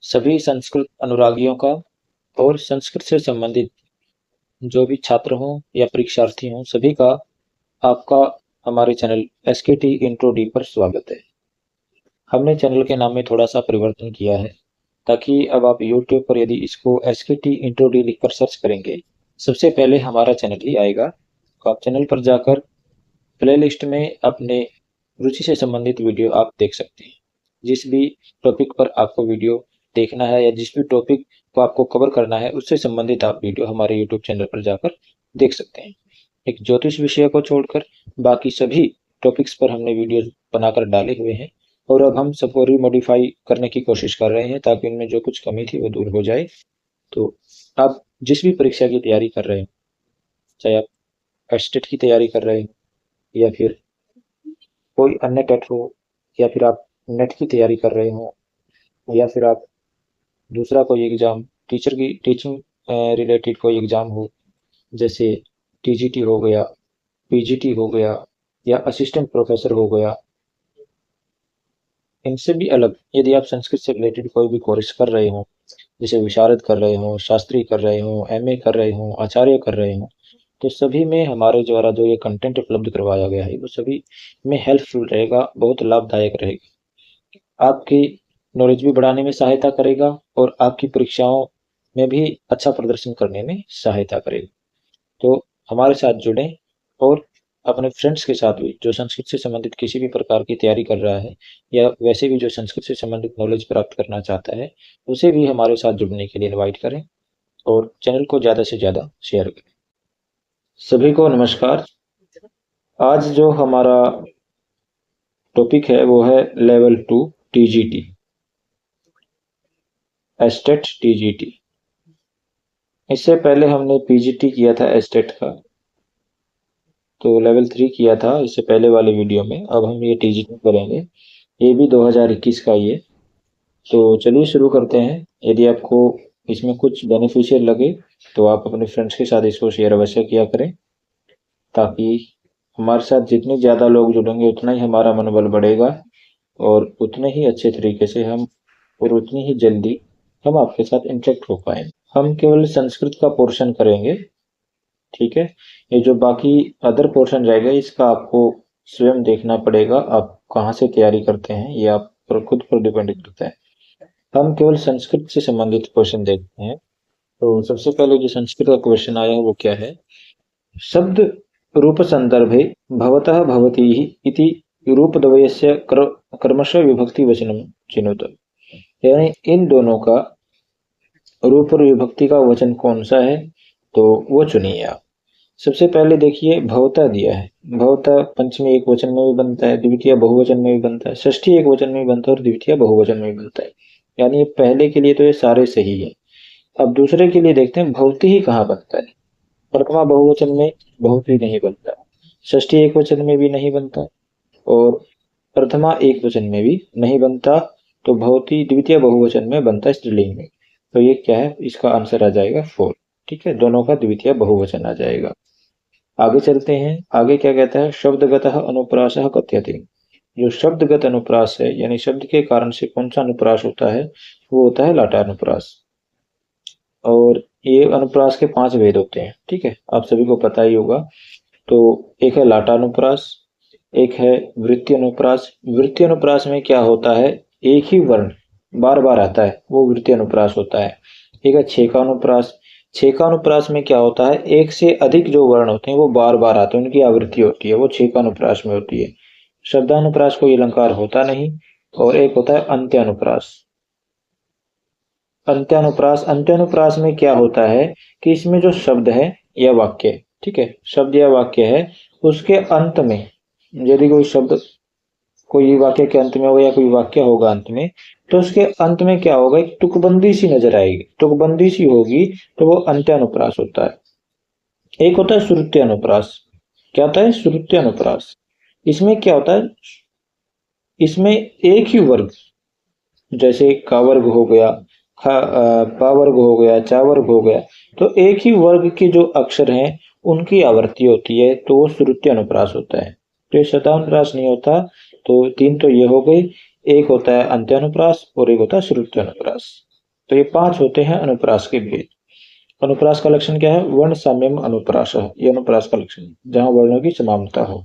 सभी संस्कृत अनुरागियों का और संस्कृत से संबंधित जो भी छात्र हों या परीक्षार्थी हों सभी का आपका हमारे चैनल एसकेटी इंट्रो डी पर स्वागत है। हमने चैनल के नाम में थोड़ा सा परिवर्तन किया है ताकि अब आप YouTube पर यदि इसको एसकेटी इंट्रो डी लिखकर सर्च करेंगे सबसे पहले हमारा चैनल ही आएगा। तो आप चैनल पर जाकर प्लेलिस्ट में अपने रुचि से संबंधित वीडियो आप देख सकते हैं। जिस भी टॉपिक पर आपको वीडियो देखना है या जिस भी टॉपिक को आपको कवर करना है उससे संबंधित आप वीडियो हमारे यूट्यूब चैनल पर जाकर देख सकते हैं। एक ज्योतिष विषय को छोड़कर बाकी सभी टॉपिक्स पर हमने वीडियो बनाकर डाले हुए हैं और अब हम सबको रीमॉडिफाई करने की कोशिश कर रहे हैं ताकि उनमें जो कुछ कमी थी वो दूर हो जाए। तो आप जिस भी परीक्षा की तैयारी कर रहे हैं, चाहे आप स्टेट की तैयारी कर रहे हैं या फिर कोई अन्य टेट हो या फिर आप नेट की तैयारी कर रहे हो या फिर आप दूसरा कोई एग्जाम टीचर की टीचिंग रिलेटेड कोई एग्जाम हो जैसे टीजीटी हो गया, पीजीटी हो गया या असिस्टेंट प्रोफेसर हो गया, इनसे भी अलग यदि आप संस्कृत से रिलेटेड कोई भी कोर्स कर रहे हो जैसे विशारद कर रहे हो, शास्त्री कर रहे हो, एमए कर रहे हो, आचार्य कर रहे हो, तो सभी में हमारे द्वारा जो ये कंटेंट उपलब्ध करवाया गया है वो सभी में हेल्पफुल रहेगा, बहुत लाभदायक रहेगा, आपकी नॉलेज भी बढ़ाने में सहायता करेगा और आपकी परीक्षाओं में भी अच्छा प्रदर्शन करने में सहायता करेगा। तो हमारे साथ जुड़ें और अपने फ्रेंड्स के साथ भी जो संस्कृत से संबंधित किसी भी प्रकार की तैयारी कर रहा है या वैसे भी जो संस्कृत से संबंधित नॉलेज प्राप्त करना चाहता है उसे भी हमारे साथ जुड़ने के लिए इनवाइट करें और चैनल को ज़्यादा से ज़्यादा शेयर करें। सभी को नमस्कार। आज जो हमारा टॉपिक है वो है लेवल 2 टीजीटी, एस्टेट टीजीटी। इससे पहले हमने पीजीटी किया था एस्टेट का, तो लेवल 3 किया था इससे पहले वाले वीडियो में। अब हम ये टीजीटी करेंगे, ये भी 2021 का ही है। तो चलिए शुरू करते हैं। यदि आपको इसमें कुछ बेनिफिशियल लगे तो आप अपने फ्रेंड्स के साथ इसको शेयर अवश्य किया करें ताकि हमारे साथ जितने ज़्यादा लोग जुड़ेंगे उतना ही हमारा मनोबल बढ़ेगा और उतने ही अच्छे तरीके से हम और उतनी ही जल्दी हम आपके साथ इंटरेक्ट हो पाएंगे। हम केवल संस्कृत का पोर्शन करेंगे, ठीक है। ये जो बाकी अदर पोर्शन रहेगा इसका आपको स्वयं देखना पड़ेगा, आप कहाँ से तैयारी करते हैं ये आप पर खुद पर डिपेंड करता है। हम केवल संस्कृत से संबंधित क्वेश्चन देखते हैं। तो सबसे पहले जो संस्कृत का क्वेश्चन आया है वो क्या है, शब्द रूप संदर्भे भवतः भवती इति रूपद्वयस्य कर्मशः विभक्ति वचनम चिनुत, यानी इन दोनों का रूप और विभक्ति का वचन कौन सा है तो वो चुनिए आप। सबसे पहले देखिए भवता दिया है, भवता पंचमी एक वचन में भी बनता है, द्वितीय बहुवचन में भी बनता है, षष्ठी एक वचन में भी बनता है और द्वितीय बहुवचन में भी बनता है, यानी ये पहले के लिए तो ये सारे सही है। अब दूसरे के लिए देखते हैं भवती ही कहाँ बनता है। प्रथमा बहुवचन में भवती नहीं बनता, षष्ठी एक वचन में भी नहीं बनता और प्रथमा एक वचन में भी नहीं बनता, तो भवती द्वितीय बहुवचन में बनता है स्त्रीलिंग में। तो ये क्या है, इसका आंसर आ जाएगा 4, ठीक है, दोनों का द्वितीय बहुवचन आ जाएगा। आगे चलते हैं, आगे क्या कहता है, शब्दगतः अनुप्रासः कथ्यते। जो शब्दगत अनुप्रास है यानी शब्द के कारण से कौन सा अनुप्रास होता है वो होता है लाटानुप्रास। और ये अनुप्रास के 5 भेद होते हैं, ठीक है, आप सभी को पता ही होगा। तो एक है लाटानुप्रास, एक है वृत्ति अनुप्रास। वृत्ति अनुप्रास में क्या होता है, एक ही वर्ण बार बार आता है वो वृत्ति अनुप्रास होता है। एक है छेकानुप्रास, छेकानुप्रास में क्या होता है, एक से अधिक जो वर्ण होते हैं वो बार बार आते हैं, उनकी आवृत्ति होती है, वो छेकानुप्रास में होती है। शब्दानुप्रास कोई अलंकार होता नहीं। और एक होता है अंत्यानुप्रास। अंत्यानुप्रास, अंत्यानुप्रास में क्या होता है कि इसमें जो शब्द है या वाक्य, ठीक है, शब्द या वाक्य है उसके अंत में यदि कोई शब्द कोई वाक्य के अंत में होगा या कोई वाक्य होगा अंत में, तो उसके अंत में क्या होगा, एक तुकबंदी सी नजर आएगी, तुकबंदी सी होगी, तो वो अंत्यानुप्रास होता है। एक होता है श्रुत्यानुप्रास। क्या होता है श्रुत्यानुप्रास, इसमें क्या होता है, इसमें एक ही वर्ग जैसे का वर्ग हो गया, पा वर्ग हो गया, चा वर्ग हो गया, तो एक ही वर्ग के जो अक्षर हैं उनकी आवृत्ति होती है, तो वो श्रुत्यानुप्रास होता है। तो ये शब्दानुप्रास नहीं होता। तो 3 तो ये हो गई, एक होता है अंत्यानुप्रास और एक होता है श्रुत्यानुप्रास। तो ये 5 होते हैं अनुप्रास के भेद। अनुप्रास का लक्षण क्या है? वर्ण साम्यम अनुप्रास, ये अनुप्रास का लक्षण है, जहां वर्णों की समानता हो।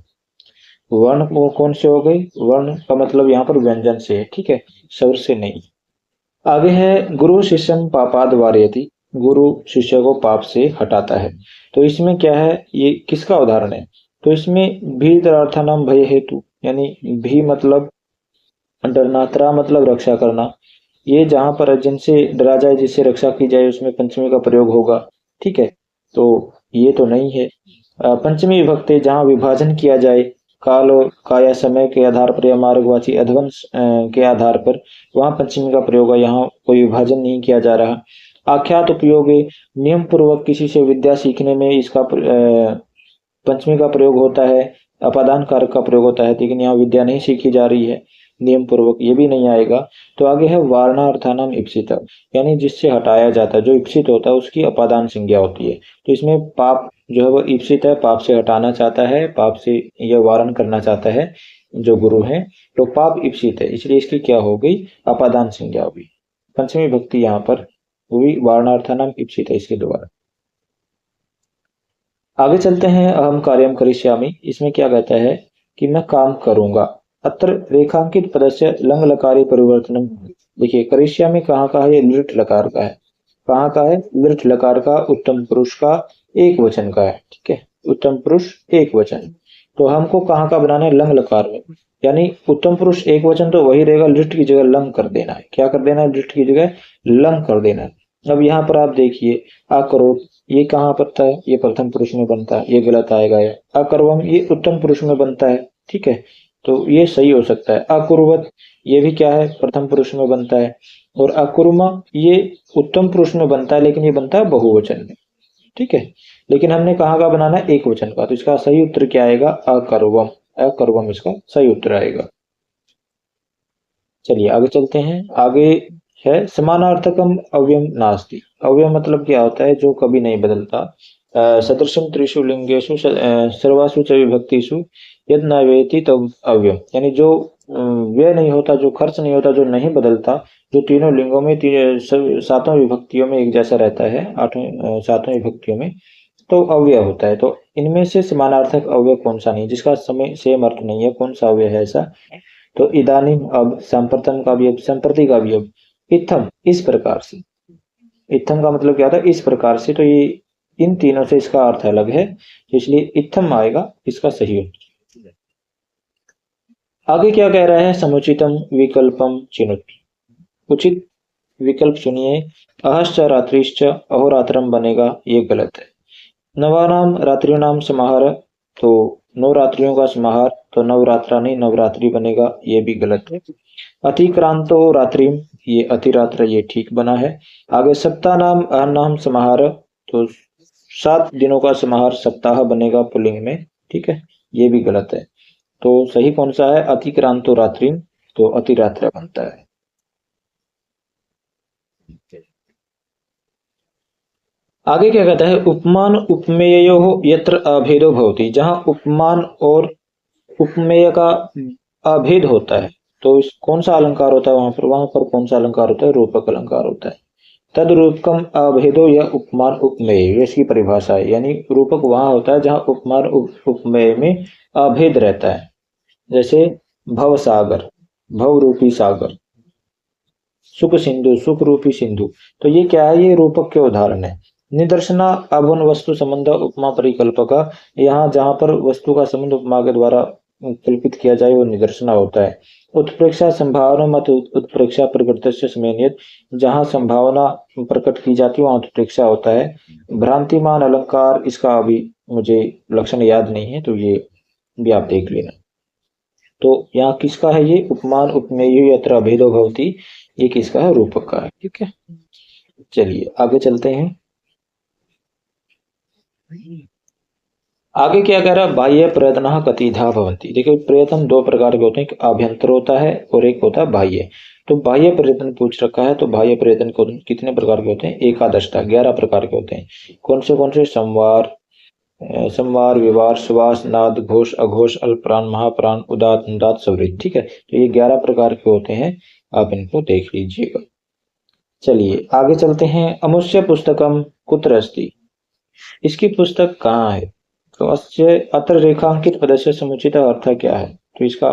वर्ण कौन से हो गए? वर्ण का मतलब यहाँ पर व्यंजन से है, ठीक है, स्वर से नहीं। आगे है गुरु शिष्यम पापाद वारयति, गुरु शिष्य को पाप से हटाता है। तो इसमें क्या है, ये किसका उदाहरण है? तो इसमें भीतरार्थानाम भय हेतु, यानी भी मतलब डरना, त्रा मतलब रक्षा करना, ये जहां पर जिनसे डरा जाए, जिससे रक्षा की जाए, उसमें पंचमी का प्रयोग होगा, ठीक है। तो ये तो नहीं है। पंचमी विभक्ति जहां विभाजन किया जाए, काल और काया समय के आधार पर या मार्गवाची अध्वंस के आधार पर, वहां पंचमी का प्रयोग है, यहाँ कोई विभाजन नहीं किया जा रहा। आख्यात उपयोग नियम पूर्वक किसी से विद्या सीखने में इसका पंचमी का प्रयोग होता है, अपादान कारक का प्रयोग होता है, लेकिन यहाँ विद्या नहीं सीखी जा रही है नियम पूर्वक, ये भी नहीं आएगा। तो आगे है वारणार्थानाम इप्सित, यानी जिससे हटाया जाता है, जो इप्सित होता है उसकी अपादान संज्ञा होती है। तो इसमें पाप जो है वो इप्सित है, पाप से हटाना चाहता है, पाप से यह वारण करना चाहता है जो गुरु है, तो पाप इप्सित है, इसलिए इसकी क्या हो गई? अपादान संज्ञा हुई। पंचमी भक्ति यहाँ पर हुई, वारणार्थानाम इप्सित है इसके द्वारा। आगे चलते हैं, अहम कार्यम करिष्यामि। इसमें क्या कहता है कि मैं काम करूंगा। अत्र रेखांकित पदस्य लंग लकारी परिवर्तनम। देखिए करिष्यामि कहाँ का है? ये लिट लकार का है। कहाँ का है? लिट लकार का, उत्तम पुरुष का, एक वचन का है, ठीक है, उत्तम पुरुष एक वचन। तो हमको कहाँ का बनाना है? लंग लकार में, यानी उत्तम पुरुष एक वचन तो वही रहेगा, लिट की जगह लंग कर देना है। क्या कर देना है? लिट की जगह लंग कर देना है। अब यहाँ पर आप देखिए, अकरोत ये कहाँ बनता है? ये प्रथम पुरुष में बनता है, ये गलत आएगा। ये अकर्वम ये उत्तम पुरुष में बनता है, ठीक है, तो ये सही हो सकता है। अकुर्वत ये भी क्या है? प्रथम पुरुष में बनता है। और अकुर्मा ये उत्तम पुरुष में बनता है, लेकिन ये बनता है बहुवचन में, ठीक है। लेकिन हमने कहाँ का बनाना है? एक वचन का, तो इसका सही उत्तर क्या आएगा? अकर्वम, अकर्वम इसका सही उत्तर आएगा। चलिए आगे चलते हैं। आगे है समानार्थकम अव्यम नास्ति। अव्यय मतलब क्या होता है? जो कभी नहीं बदलता। सदृशम त्रिषु लिंगेषु सर्वासु च विभक्तिषु यद न वेति तब अव्यय, यानी जो व्यय नहीं होता, जो खर्च नहीं होता, जो नहीं बदलता, जो तीनों लिंगों में सातों विभक्तियों में एक जैसा रहता है, आठों सातों विभक्तियों में, तो अव्यय होता है। तो इनमें से समानार्थक अव्यय कौन सा नहीं, जिसका समय सेम अर्थ नहीं है, कौन सा अव्यय है ऐसा? तो इदानीम अब, संप्रतम का भी अब, संप्रति का भी अब, इत्थम इस प्रकार से। इत्थम का मतलब क्या था? इस प्रकार से। तो ये इन तीनों से इसका अर्थ अलग है, इसलिए इत्थम आएगा इसका सही उत्तर। आगे क्या कह रहा है? समुचितम विकल्पम चिनुत, उचित विकल्प चुनिए। अहश्च रात्रिश्च अहोरात्रम बनेगा, ये गलत है। नवानाम रात्रिनाम समाहार, तो नौ रात्रियों का समाहार, तो नवरात्रा नहीं नवरात्रि बनेगा, ये भी गलत है। अतिक्रांतो रात्रि, ये अतिरात्र, ये ठीक बना है। आगे सप्ताह नाम अहन्नाम समाहार, तो 7 दिनों का समाहार सप्ताह बनेगा पुल्लिंग में, ठीक है, ये भी गलत है। तो सही कौन सा है? अतिक्रांतो रात्रि, तो अतिरात्र बनता है। आगे क्या कहता है? उपमान उपमेयो यत्र अभेदो भवति, जहां उपमान और उपमेय का अभेद होता है, तो इस कौन सा अलंकार होता है? वहां पर कौन सा अलंकार होता है? रूपक अलंकार होता है। तद रूपकम अभेदो या उपमान उपमेय, ये इसकी परिभाषा है। यानी रूपक वहां होता है जहां उपमान उपमेय में अभेद रहता है। जैसे भव सागर, भव रूपी सागर, सुख सिंधु, सुख रूपी सिंधु, तो ये क्या है? ये रूपक के उदाहरण है। निदर्शना अभुन वस्तु संबंध उपमा परिकल्पका, यहाँ जहां पर वस्तु का संबंध उपमा के द्वारा कल्पित किया जाए वो निदर्शना होता है। उत्प्रेक्षा संभावना मत उत्प्रेक्षा प्रकृति समेनियत, जहां संभावना प्रकट की जाती है वहां उत्प्रेक्षा होता है। भ्रांतिमान अलंकार, इसका अभी मुझे लक्षण याद नहीं है, तो ये भी आप देख लेना। तो यहाँ किसका है? ये उपमान उपमेय यत्र अभेदो भवति, ये किसका है? रूपक का है, ठीक है। चलिए आगे चलते हैं। आगे क्या कह रहा है? बाह्य प्रयत्न कतिधा भवन्ति। देखिए प्रयत्न 2 प्रकार के होते हैं, एक आभ्यंतर होता है और एक होता है बाह्य। तो बाह्य प्रयत्न पूछ रखा है, तो बाह्य प्रयत्न कितने प्रकार के होते हैं? एकादशता, 11 प्रकार के होते हैं। कौन से? संवार, संवार, विवार, सुवास, नाद, घोष, अघोष, अल्पप्राण, महाप्राण, उदात, अनुदात, सवृत, ठीक है। तो ये 11 प्रकार के होते हैं, आप इनको देख लीजिएगा। चलिए आगे चलते हैं। अमुष्य पुस्तकम कुत्र अस्ति। इसकी पुस्तक कहाँ है? तो अस्य अत्र रेखांकित पदस्य समुचित अर्थ क्या है? तो इसका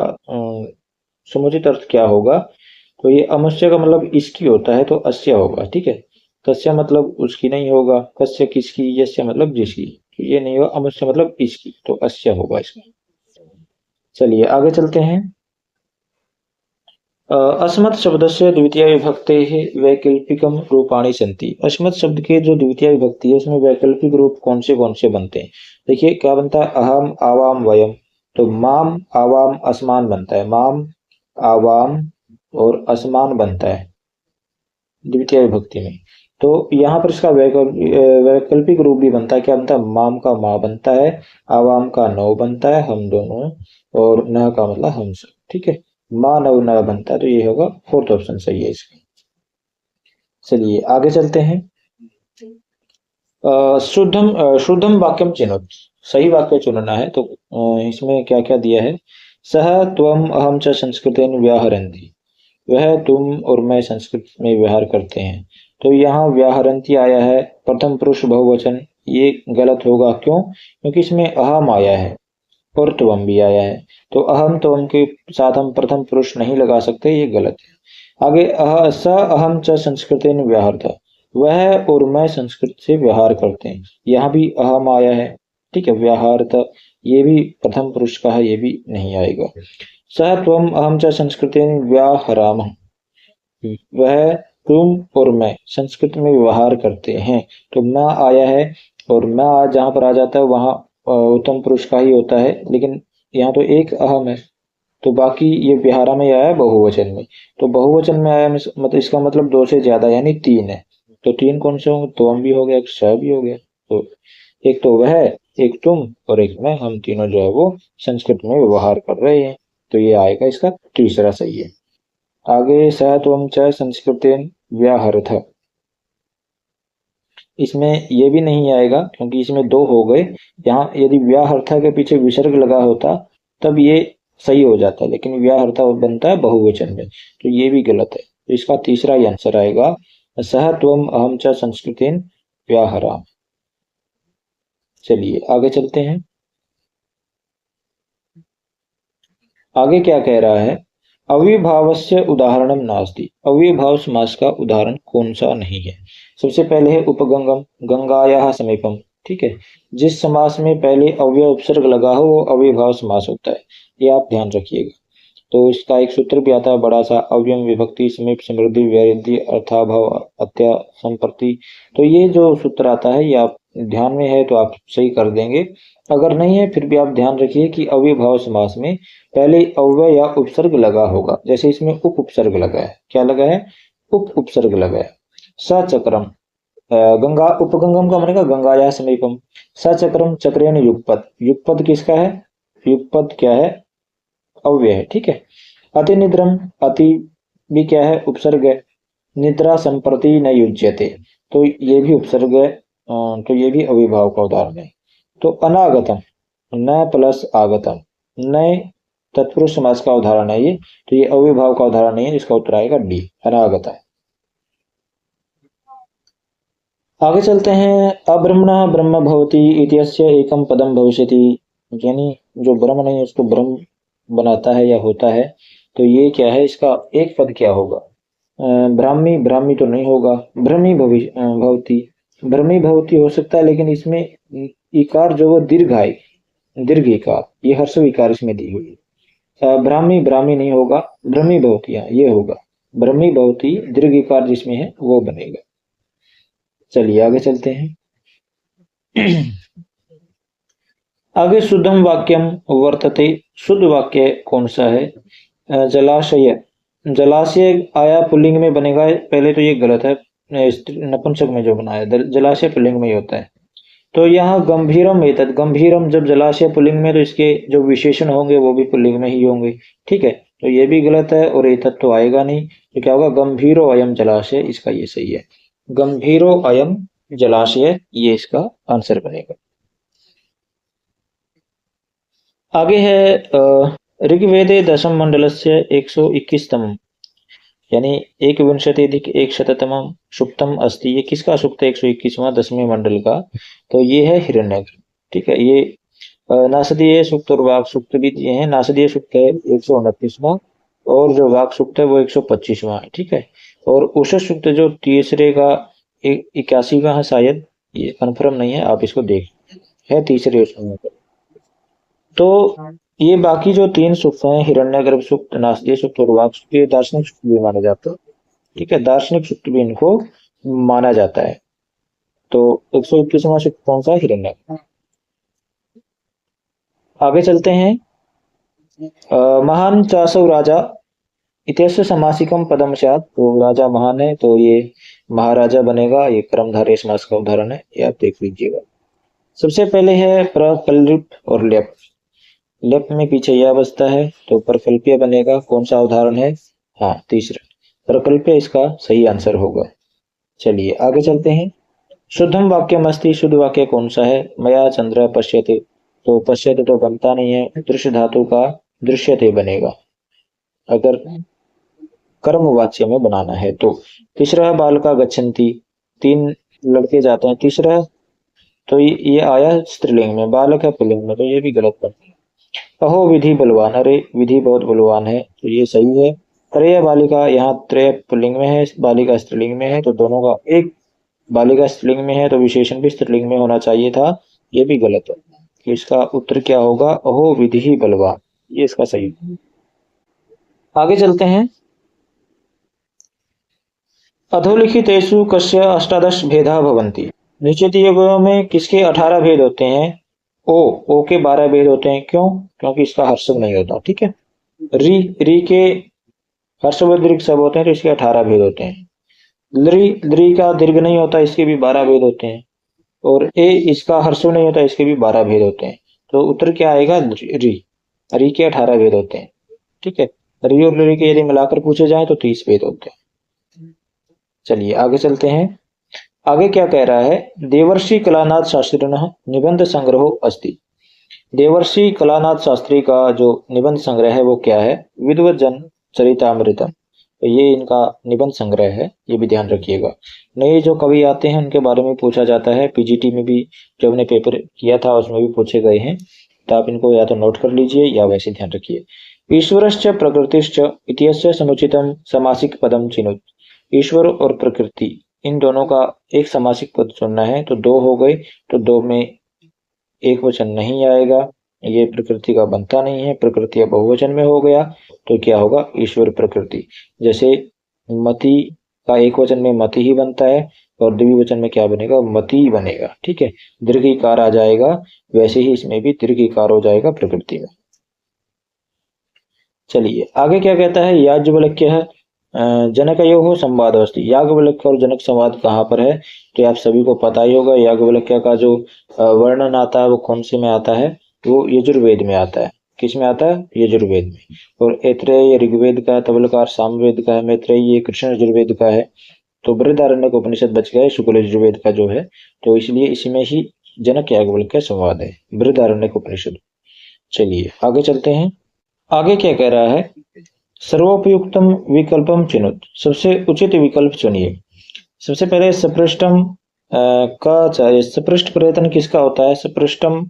समुचित अर्थ क्या होगा? तो ये अमुष्य का मतलब इसकी होता है तो अस्य होगा, ठीक है। तस्य मतलब उसकी नहीं होगा, कस्य किसकी, यस्य मतलब जिसकी, तो ये नहीं होगा। अमुष्य मतलब इसकी, तो अस्य होगा इसका। चलिए आगे चलते हैं। अस्मत् शब्दस्य द्वितीया विभक्तेः वैकल्पिकम रूपाणि सन्ति। अस्मत् शब्द के जो द्वितीय विभक्ति है उसमें वैकल्पिक रूप कौन से बनते हैं? देखिए क्या बनता है, अहम आवाम वयम। तो माम आवाम असमान बनता है, माम आवाम और असमान बनता है द्वितीय विभक्ति में। तो यहाँ पर इसका वैकल्पिक रूप भी बनता है। क्या बनता है, माम का मा बनता है, आवाम का नौ बनता है, हम दोनों, और न का मतलब हम सब, ठीक है। मा नव न बनता है, तो ये होगा फोर्थ ऑप्शन सही है इसका। चलिए आगे चलते हैं। शुद्धम वाक्यम चिन्होत। सही वाक्य चुनना है, तो इसमें क्या क्या दिया है। सह त्वम अहम च संस्कृतेन व्याहरन्ति। वह तुम और मैं संस्कृत में व्यवहार करते हैं। तो यहाँ व्याहरंती आया है प्रथम पुरुष बहुवचन, ये गलत होगा। क्यों? क्योंकि इसमें अहम आया है और त्वम भी आया है। तो अहम त्वम के साथ हम प्रथम पुरुष नहीं लगा सकते, ये गलत है। आगे स अहम च संस्कृतेन व्यवहारता। वह और मैं संस्कृत से व्यवहार करते हैं, यहाँ भी अहम आया है, ठीक है। व्यवहारता ये भी प्रथम पुरुष का है, ये भी नहीं आएगा। सह त्वम अहम च संस्कृतेन व्याहरामः। वह तुम और मैं संस्कृत में व्यवहार करते हैं, तो मैं आया है। और मैं आज जहाँ पर आ जाता है वहाँ उत्तम पुरुष का ही होता है, लेकिन यहाँ तो एक अहम है। तो बाकी ये विहारा में आया है बहुवचन में। तो बहुवचन में आया मतलब इसका मतलब दो से ज्यादा यानी तीन है। तो तीन कौन से होंगे, तो हम भी हो गया, एक स भी हो गया। तो एक तो वह, एक तुम और एक मैं, हम तीनों जो है वो संस्कृत में व्यवहार कर रहे हैं। तो ये आएगा इसका तीसरा सही है। आगे सह त्वं च संस्कृतेन व्याहरथ। इसमें ये भी नहीं आएगा क्योंकि इसमें दो हो गए। यहाँ यदि व्याहर्था के पीछे विसर्ग लगा होता तब ये सही हो जाता, लेकिन व्याहर्था बनता है बहुवचन में, तो ये भी गलत है। तो इसका तीसरा ही आंसर आएगा, सह त्वम अहम च संस्कृतेन व्याहरा। चलिए आगे चलते हैं। आगे क्या कह रहा है, अविभावस्य उदाहरणम नास्ति। अविभाव समास का उदाहरण कौन सा नहीं है? सबसे पहले है उपगंगम, गंगाया समीपम, ठीक है। जिस समास में पहले अव्यय उपसर्ग लगा हो वो अविभाव समास होता है, ये आप ध्यान रखिएगा। तो इसका एक सूत्र भी आता है बड़ा सा, अव्यय विभक्ति समीप समृद्धि वैरिद्धि अर्थाभाव अत्या संप्रति। तो ये जो सूत्र आता है ये आप ध्यान में है तो आप सही कर देंगे। अगर नहीं है फिर भी आप ध्यान रखिए कि अविभाव समास में पहले अव्यय या उपसर्ग लगा होगा। जैसे इसमें उप उपसर्ग लगा है, क्या लगा है, उप उपसर्ग लगा है। सचक्रम, गंगा उपगंगम का मानेगा गंगाया समीपम। सचक्रम चक्रेण युगपद, युगपद किसका है, युगपद क्या है, अव्यय है, ठीक है। अति निद्रम, अति भी क्या है, उपसर्ग है। निद्रा संप्रति न युज्यते, तो ये भी उपसर्ग है, तो ये भी अविभाव का उदाहरण है। तो अनागतम, न प्लस आगतम, नए तत्पुरुष समास का उदाहरण है ये, तो ये अविभाव का उदाहरण नहीं है, जिसका उत्तर आएगा डी, अनागत। आगे चलते हैं। अब्रह्मण ब्रह्म भवति इत्यस्य एकम पदम भविष्यति। यानी जो ब्रह्म नहीं उसको ब्रह्म बनाता है या होता है, तो ये क्या है, इसका एक पद क्या होगा। ब्राह्मी, ब्राह्मी तो नहीं होगा। भ्रमी भवती, भ्रमी भवती हो सकता है, लेकिन इसमें इकार जो वो दीर्घ आए, दीर्घ इकार, ये हर्ष विकार इसमें दी हुई है। ब्राह्मी, ब्राह्मी नहीं होगा। भ्रमी भवती, हाँ ये होगा। भ्रमी भवती दीर्घ इकार जिसमें है वो बनेगा। चलिए आगे चलते हैं। आगे शुद्धम वाक्यम वर्तते। शुद्ध वाक्य कौन सा है? जलाशय, जलाशय आया पुल्लिंग में बनेगा, पहले तो ये गलत है। नपुंसक में जो बनाया जलाशय पुल्लिंग में ही होता है। तो यहाँ गंभीरम एतद, गंभीरम जब जलाशय पुल्लिंग में तो इसके जो विशेषण होंगे वो भी पुल्लिंग में ही होंगे, ठीक है। तो ये भी गलत है और एतद तो आएगा नहीं, तो क्या होगा, गंभीरो अयम जलाशय, इसका ये सही है। गंभीरो अयम जलाशय, ये इसका आंसर बनेगा। आगे है ऋग्वेदे दशम मंडलस्य 121तम। यानी एक विंशतिधिक एक शततमम सुक्तम अस्ति, ये किसका सुक्त है? 121वां 10वें मंडल का। तो ये है हिरण्यगर्भ। ठीक है, ये नासदीय सुक्त और वाक सुक्त भी दिए हैं। नासदीय सुक्त है 129वां और जो वाक सुक्त है वो 125वां है। ठीक है, और उषस सुक्त जो तीसरे का 81वां है शायद, ये कन्फर्म नहीं है, आप इसको देख है तीसरे उसमें। तो ये बाकी जो 3 सुक्त हैं, हिरण्यगर्भ सुक्त, नासदीय सुक्त और वाक सुक्त, ये दार्शनिक सुक्त भी माने जाते हैं। ठीक है, दार्शनिक सुक्त भी इनको माना जाता है। तो 121वां सुक्त कौन सा? हिरण्यगर्भ। आगे चलते हैं। महान चासव राजा इत्यस्य समासिकम पदम स्यात्, तो राजा महान है तो ये महाराजा बनेगा, ये कर्मधारय समास का उदाहरण है, ये आप देख लीजिएगा। सबसे पहले है प्रकल्प और लेप। लेप में पीछे यह बसता है तो प्रकल्प्य बनेगा। कौन सा उदाहरण है? हाँ, तीसरा प्रकल्प्य इसका सही आंसर होगा। चलिए आगे चलते हैं। शुद्धम वाक्यम अस्ति, शुद्ध वाक्य कौन सा है? मया चंद्र पश्यते, तो पश्यते तो बनता नहीं है, दृश्य धातु का दृश्यते बनेगा अगर कर्मवाच्य में बनाना है तो। तीसरा है बालका गच्छन्ति, 3 लड़के जाते हैं। तीसरा तो ये आया स्त्रीलिंग में, बालक है पुल्लिंग में, तो ये भी गलत बनता है। अहो विधि बलवान, अरे विधि बहुत बलवान है, तो ये सही है। त्रय बालिका, यहाँ त्रय पुल्लिंग में है, बालिका स्त्रीलिंग में है, तो दोनों का एक, बालिका स्त्रीलिंग में है तो विशेषण भी स्त्रीलिंग में होना चाहिए था, ये भी गलत है। तो इसका उत्तर क्या होगा? अहो विधि बलवान, ये इसका सही है। आगे चलते हैं। अधोलिखितेषु कस्य 18 भेदा भवन्ति, नीचे दिए हुए में किसके 18 भेद होते हैं? ओ के 12 भेद होते हैं। क्यों? क्योंकि इसका हर्षव नहीं होता। ठीक है, री के हर्षव दीर्घ सब होते हैं तो इसके 18 भेद होते हैं। लरी का दीर्घ नहीं होता, इसके भी 12 भेद होते हैं। और ए इसका हर्षव नहीं होता, इसके भी 12 भेद होते हैं। तो उत्तर क्या आएगा? री के 18 भेद होते हैं। ठीक है, री और लरी के यदि मिलाकर पूछे जाए तो 30 भेद होते हैं। चलिए आगे चलते हैं। आगे क्या कह रहा है? देवर्षि कलानाथ शास्त्रिणः निबंध संग्रहो अस्ति। देवर्षि कलानाथ शास्त्री का जो निबंध संग्रह है वो क्या है? विद्वत जन चरितामृतम, तो ये इनका निबंध संग्रह है, ये भी ध्यान रखिएगा। नए जो कवि आते हैं उनके बारे में पूछा जाता है, पीजीटी में भी जो हमने पेपर किया था उसमें भी पूछे गए हैं, तो आप इनको या तो नोट कर लीजिए या वैसे ध्यान रखिए। ईश्वरश्च प्रकृतिश्च इत्यस्य समुचितम समासिक पदम चिनुत, ईश्वर और प्रकृति इन दोनों का एक समासिक पद चुनना है, तो 2 हो गए, तो 2 में एक वचन नहीं आएगा, ये प्रकृति का बनता नहीं है, प्रकृति बहुवचन में हो गया, तो क्या होगा? ईश्वर प्रकृति। जैसे मति का एक वचन में मति ही बनता है और द्विवचन में क्या बनेगा? मति बनेगा। ठीक है, दीर्घिकार आ जाएगा, वैसे ही इसमें भी दीर्घिकार हो जाएगा प्रकृति में। चलिए आगे क्या कहता है? याज्ञवल्क्य जनकयोः संवादोऽस्ति, याज्ञवल्क्य और जनक संवाद कहाँ पर है? तो आप सभी को पता ही होगा, याज्ञवल्क्य का जो वर्णन आता है वो कौन से में आता है? वो यजुर्वेद में आता है। किस में आता है? यजुर्वेद में। और ऐत्रेय ऋग्वेद का, तबलकार सामवेद का है, मैत्रेय ये कृष्ण यजुर्वेद का है। तो बृहदारण्यक उपनिषद बच गए शुक्ल यजुर्वेद का जो है, तो इसलिए इसमें ही जनक याज्ञवल्क्य संवाद है, बृहदारण्यक उपनिषद। चलिए आगे चलते हैं। आगे क्या कह रहा है? सर्वोपयुक्तम विकल्पम चुनुत, सबसे उचित विकल्प चुनिए। सबसे पहले सपृष्टम का चाहिए। सपृष्ट प्रयत्न किसका होता है? सपृष्टम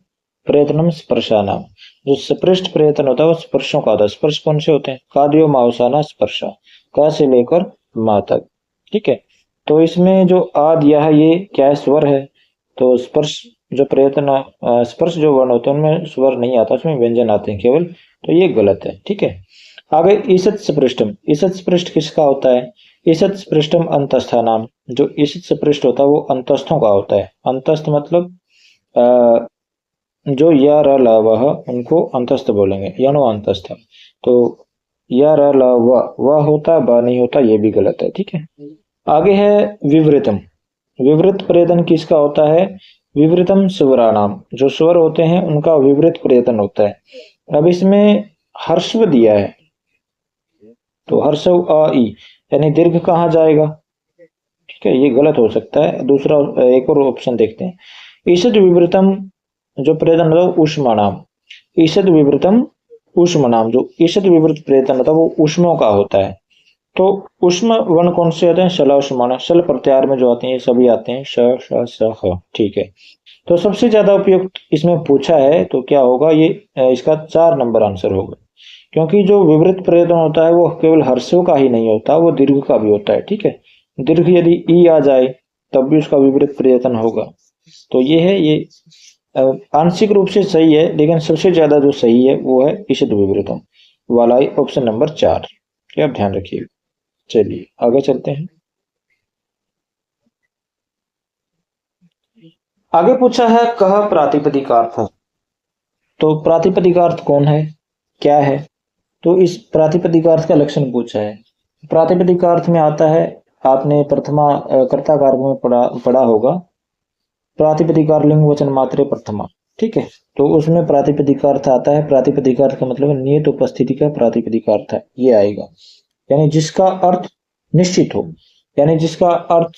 प्रयत्नम स्पर्शानाम, जो सपृष्ट प्रयत्न होता है वो स्पर्शों का होता है। स्पर्श कौन से होते हैं? काद्यो मावसाना स्पर्शा, का से लेकर मा तक। ठीक है, तो इसमें जो आ दिया है ये क्या है? स्वर है। तो स्पर्श जो प्रयत्न स्पर्श जो वर्ण होते हैं उनमें स्वर नहीं आता, उसमें व्यंजन आते हैं केवल, तो ये गलत है। ठीक है, आगे ईसत स्पृष्टम, ईसत स्पृष्ट किसका होता है? ईसत स्पृष्टम अंतस्थानाम, जो ईसत स्पृष्ट होता है वो अंतस्थों का होता है। अंतस्थ मतलब जो या र ल वह, उनको अंतस्थ बोलेंगे, यनो अंतस्थ। तो या र ल व होता, ब नहीं होता, ये भी गलत है। ठीक है, आगे है विवृतम। विवृत प्रयत्न किसका होता है? विवृतम स्वराणाम, जो स्वर होते हैं उनका विवृत प्रयत्न होता है। अब इसमें हर्षव दिया है, तो हर्षव अ ई, यानी दीर्घ कहाँ जाएगा? ठीक है, ये गलत हो सकता है। दूसरा एक और ऑप्शन देखते हैं। ईषद विवृतम जो प्रयत्न होता है ऊष्माणाम, ईषद विवृतम ऊष्माणाम, जो ईषद विवृत प्रयत्न होता है वो ऊष्मों का होता है। तो उष्म वर्ण कौन से आते हैं? शला उष्माण, शल प्रत्याहार में जो आते हैं ये सभी आते हैं, श श स ह। ठीक है, तो सबसे ज्यादा उपयुक्त इसमें पूछा है तो क्या होगा ये, इसका 4 नंबर आंसर होगा, क्योंकि जो विवृत प्रयत्न होता है वो केवल हर्षों का ही नहीं होता, वो दीर्घ का भी होता है। ठीक है, दीर्घ यदि ई आ जाए तब भी उसका विवृत प्रयत्न होगा। तो ये है, ये आंशिक रूप से सही है, लेकिन सबसे ज्यादा जो सही है वो है ईषद विवृतम वाला ऑप्शन नंबर 4, ये आप ध्यान रखिए। चलिए आगे चलते हैं। आगे पूछा है कह प्रातिपदिकार्थ। तो प्रातिपदिकार्थ कौन है, क्या है? तो इस प्रातिपदिकार्थ का लक्षण पूछा है। प्रातिपदिकार्थ में आता है, आपने प्रथमा कर्ता कारक में पढ़ा होगा, प्रातिपदिकार लिंग वचन मात्रे प्रथमा। ठीक है, तो उसमें प्रातिपदिकार्थ आता है। प्रातिपदिकार्थ का मतलब नियत उपस्थिति का प्रातिपदिकार्थ है, ये आएगा, यानी जिसका अर्थ निश्चित हो, यानी जिसका अर्थ,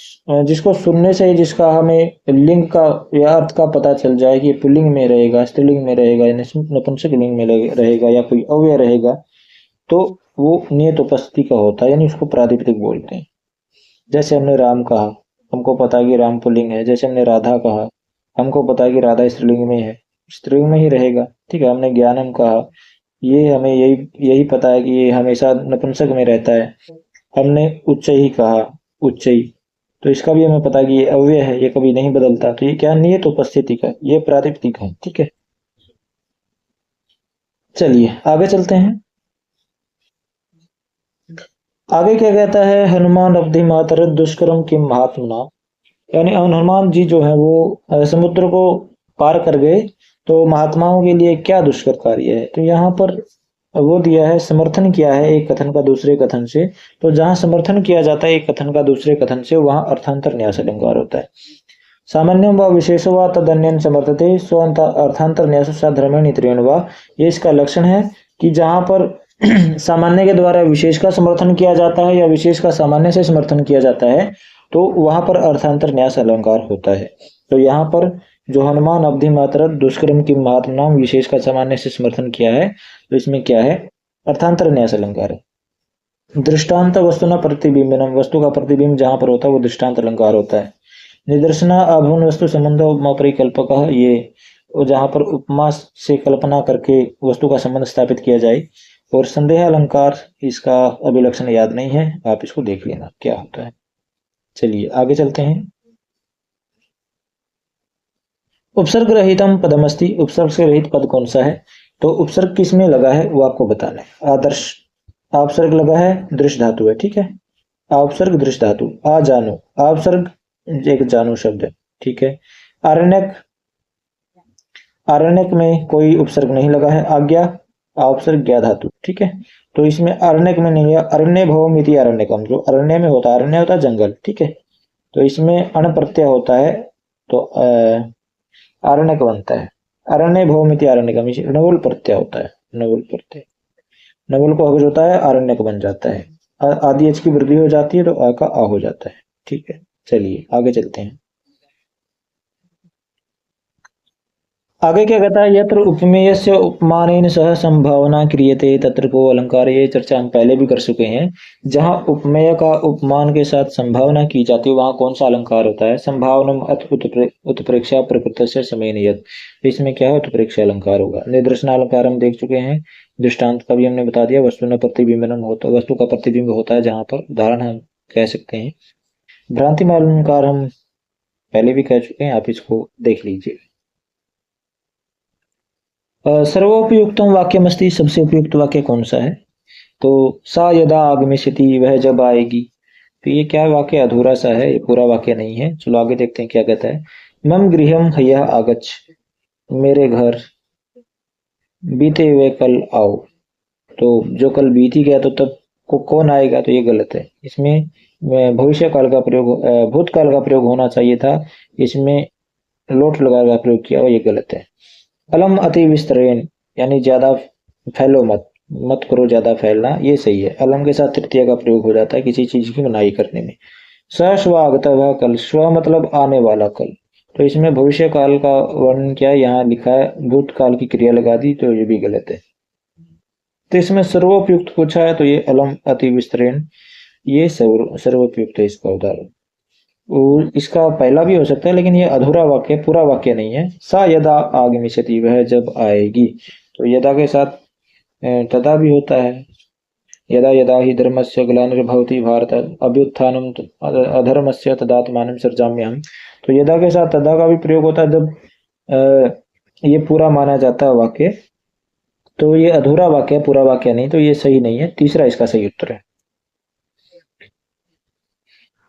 जिसको सुनने से ही जिसका हमें लिंग का या अर्थ का पता चल जाए कि पुल्लिंग में रहेगा, स्त्रीलिंग में रहेगा, या नपुंसक लिंग में रहेगा, या कोई अव्यय रहेगा, तो वो नियत उपस्थिति का होता है, यानी उसको प्रातिपदिक बोलते हैं। जैसे हमने राम कहा, हमको पता है कि राम पुल्लिंग है। जैसे हमने राधा कहा, हमको पता है कि राधा स्त्रीलिंग में है, स्त्रीलिंग में ही रहेगा। ठीक है, हमने ज्ञानम कहा, ये हमें यही यही पता है कि ये हमेशा नपुंसक में रहता है। हमने उच्च ही कहा, उच्च ही, तो इसका भी हमें पता है कि ये अव्यय है, ये कभी नहीं बदलता। तो ये क्या, नियत उपस्थिति का, ये प्रातिपदिक है। ठीक है, चलिए आगे चलते हैं। आगे क्या कहता है, हनुमान अवधि मातर दुष्कर्म की महात्मना, यानी हनुमान जी जो है वो समुद्र को पार कर गए, तो महात्माओं के लिए क्या दुष्कर कार्य है? तो यहाँ पर वो दिया है, समर्थन किया है एक कथन का दूसरे कथन से। तो जहां समर्थन किया जाता है एक कथन का दूसरे कथन से, वहां अर्थांतर न्यास अलंकार होता है। सामान्य व विशेष व तदन्यन समर्थते स्वंत अर्थांतर न्यास धर्मेण इत्रेण व, ये इसका लक्षण है कि जहां पर सामान्य के द्वारा विशेष का समर्थन किया जाता है या विशेष का सामान्य से समर्थन किया जाता है, तो वहां पर अर्थांतर न्यास अलंकार होता है। तो यहाँ पर जो हनुमान अवधि मात्र दुष्कर्म की महात्मा विशेष का सामान्य से समर्थन किया है, तो इसमें क्या है, अर्थांतर न्यास अलंकार है। दृष्टांत वस्तु न प्रतिबिंबनम, वस्तु का प्रतिबिंब जहां पर होता है वो दृष्टांत अलंकार होता है। निदर्शना अभुवन वस्तु संबंध उपमा परिकल्पक, ये जहां पर उपमा से कल्पना करके वस्तु का संबंध स्थापित किया जाए। और संदेह अलंकार, इसका अभिलक्षण याद नहीं है, आप इसको देख लेना क्या होता है। चलिए आगे चलते हैं। उपसर्ग रहितम पदमस्ति, उपसर्ग से रहित पद कौन सा है? तो उपसर्ग किस में लगा है वो आपको बताना है। आदर्श आपसर्ग लगा है, दृश्य धातु है। ठीक है, आपसर्ग दृश्य धातु। आ जानो, आपसर्ग एक जानो शब्द है। ठीक है, आरण्यक, आरण्यक में कोई उपसर्ग नहीं लगा है। आज्ञा आपसर्ग ज्ञा धातु। ठीक है, तो इसमें अरण्यक में नहीं है। अरण्य भवम इति अरण्यकम, जो अरण्य में होता है, अरण्य होता है जंगल। ठीक है, तो इसमें अण प्रत्यय होता है, तो आरण्यक बनता है। अरण्य भौमिति आरण्यकम, नवल प्रत्यय होता है, नवल प्रत्यय, नवल को अगर होता है आरण्यक बन जाता है। आदि एच की वृद्धि हो जाती है तो आ का आ हो जाता है। ठीक है, चलिए आगे चलते हैं। आगे क्या कहता है, यत्र उपमेयस्य उपमानेन सह संभावना क्रियते तत्र को अलंकार, ये चर्चा हम पहले भी कर चुके हैं। जहां उपमेय का उपमान के साथ संभावना की जाती है वहां कौन सा अलंकार होता है? संभावनम अथ उत्प्रेक्षा प्रकृत से समेन यत्, इसमें क्या है, उत्प्रेक्षा अलंकार होगा। निदर्शन अलंकार हम देख चुके हैं, दृष्टांत का भी हमने बता दिया। वस्तु न प्रतिबिंबन होता, वस्तु का प्रतिबिंब होता है जहां पर, उदाहरण हम कह सकते हैं। भ्रांति में अलंकार हम पहले भी कह चुके हैं, आप इसको देख लीजिए। सर्वोपयुक्तम वाक्यमस्ति, सबसे उपयुक्त वाक्य कौन सा है? तो सा यदा आगमिष्यति, वह जब आएगी। तो ये क्या वाक्य अधूरा सा है, ये पूरा वाक्य नहीं है। चलो आगे देखते हैं क्या कहता है। मम गृहम ह्यः आगच्छ, मेरे घर बीते हुए कल आओ। तो जो कल बीती गया तो तब को कौन आएगा? तो ये गलत है। इसमें भविष्य काल का प्रयोग, भूतकाल का प्रयोग होना चाहिए था, इसमें लोट लगा का प्रयोग किया, ये गलत है। अलम अति विस्तरेण, यानी ज्यादा फैलो मत, मत करो ज्यादा फैलना, ये सही है। अलम के साथ तृतीय का प्रयोग हो जाता है किसी चीज की मनाही करने में। सस्वागत वह कल, स्व मतलब आने वाला कल, तो इसमें भविष्य काल का वर्णन किया, यहाँ लिखा है भूतकाल की क्रिया लगा दी, तो ये भी गलत है। तो इसमें सर्वोपयुक्त पूछा है, तो ये अलम अति विस्तरेण। ये सर्वोपयुक्त है इसका उदाहरण। और इसका पहला भी हो सकता है, लेकिन ये अधूरा वाक्य, पूरा वाक्य नहीं है। सा यदा आगमिष्यति, वह जब आएगी। तो यदा के साथ तदा भी होता है। यदा यदा हि धर्मस्य ग्लानिर्भवति भारत अभ्युत्थानं अधर्मस्य तदात्मानं सृजाम्यहम्। तो यदा के साथ तदा का भी प्रयोग होता है जब ये पूरा माना जाता है वाक्य। तो ये अधूरा वाक्य, पूरा वाक्य नहीं, तो ये सही नहीं है। तीसरा इसका सही उत्तर है।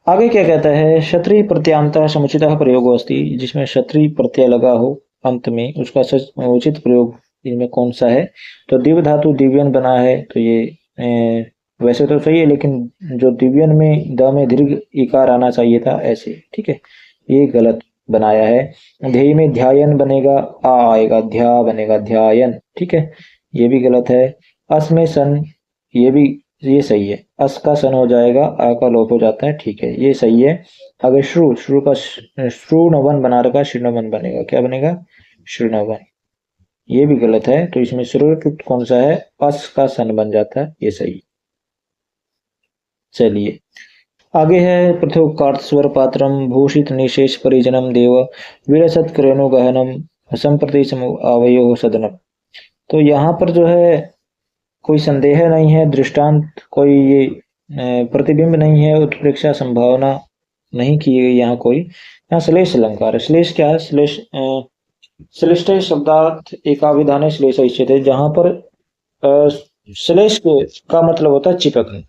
आगे क्या कहता है, क्षत्रिय प्रत्यांत समुचित प्रयोग अस्ति, जिसमें क्षत्रिय प्रत्यय लगा हो अंत में, उसका उचित प्रयोग इनमें कौन सा है। तो दिव्य धातु दिव्यन बना है, तो ये वैसे तो सही है, लेकिन जो दिव्यन में द में दीर्घ इकार आना चाहिए था ऐसे, ठीक है, ये गलत बनाया है। ध्येय में ध्यायन बनेगा, आ आएगा, ध्या बनेगा ध्यायन, ठीक है, ये भी गलत है। अस में सन, ये सही है। अस का सन हो जाएगा, आ का लोप हो जाता है, ठीक है, ये सही है। अगर श्रु का श्रुनवन बना रखा, श्रीनवन बनेगा, क्या बनेगा, श्रीनवन, ये भी गलत है। तो इसमें सर्वोपयुक्त कौन सा है, अस का सन बन जाता है, ये सही। चलिए आगे है, पृथुकार्थ स्वर पात्रम भूषित निशेष परिजनम देव विरसत क्रेणु गहनम संप्रति आवयो सदनम। तो यहाँ पर जो है कोई संदेह नहीं है, दृष्टांत कोई ये प्रतिबिंब नहीं है, उत्प्रेक्षा संभावना नहीं की गई यहाँ कोई। यहाँ श्लेष अलंकार है। श्लेष क्या है, श्लेष्ठ शब्दार्थ एकाविधाने श्लेष इच्छित, जहां पर श्लेष का मतलब होता है चिपकना।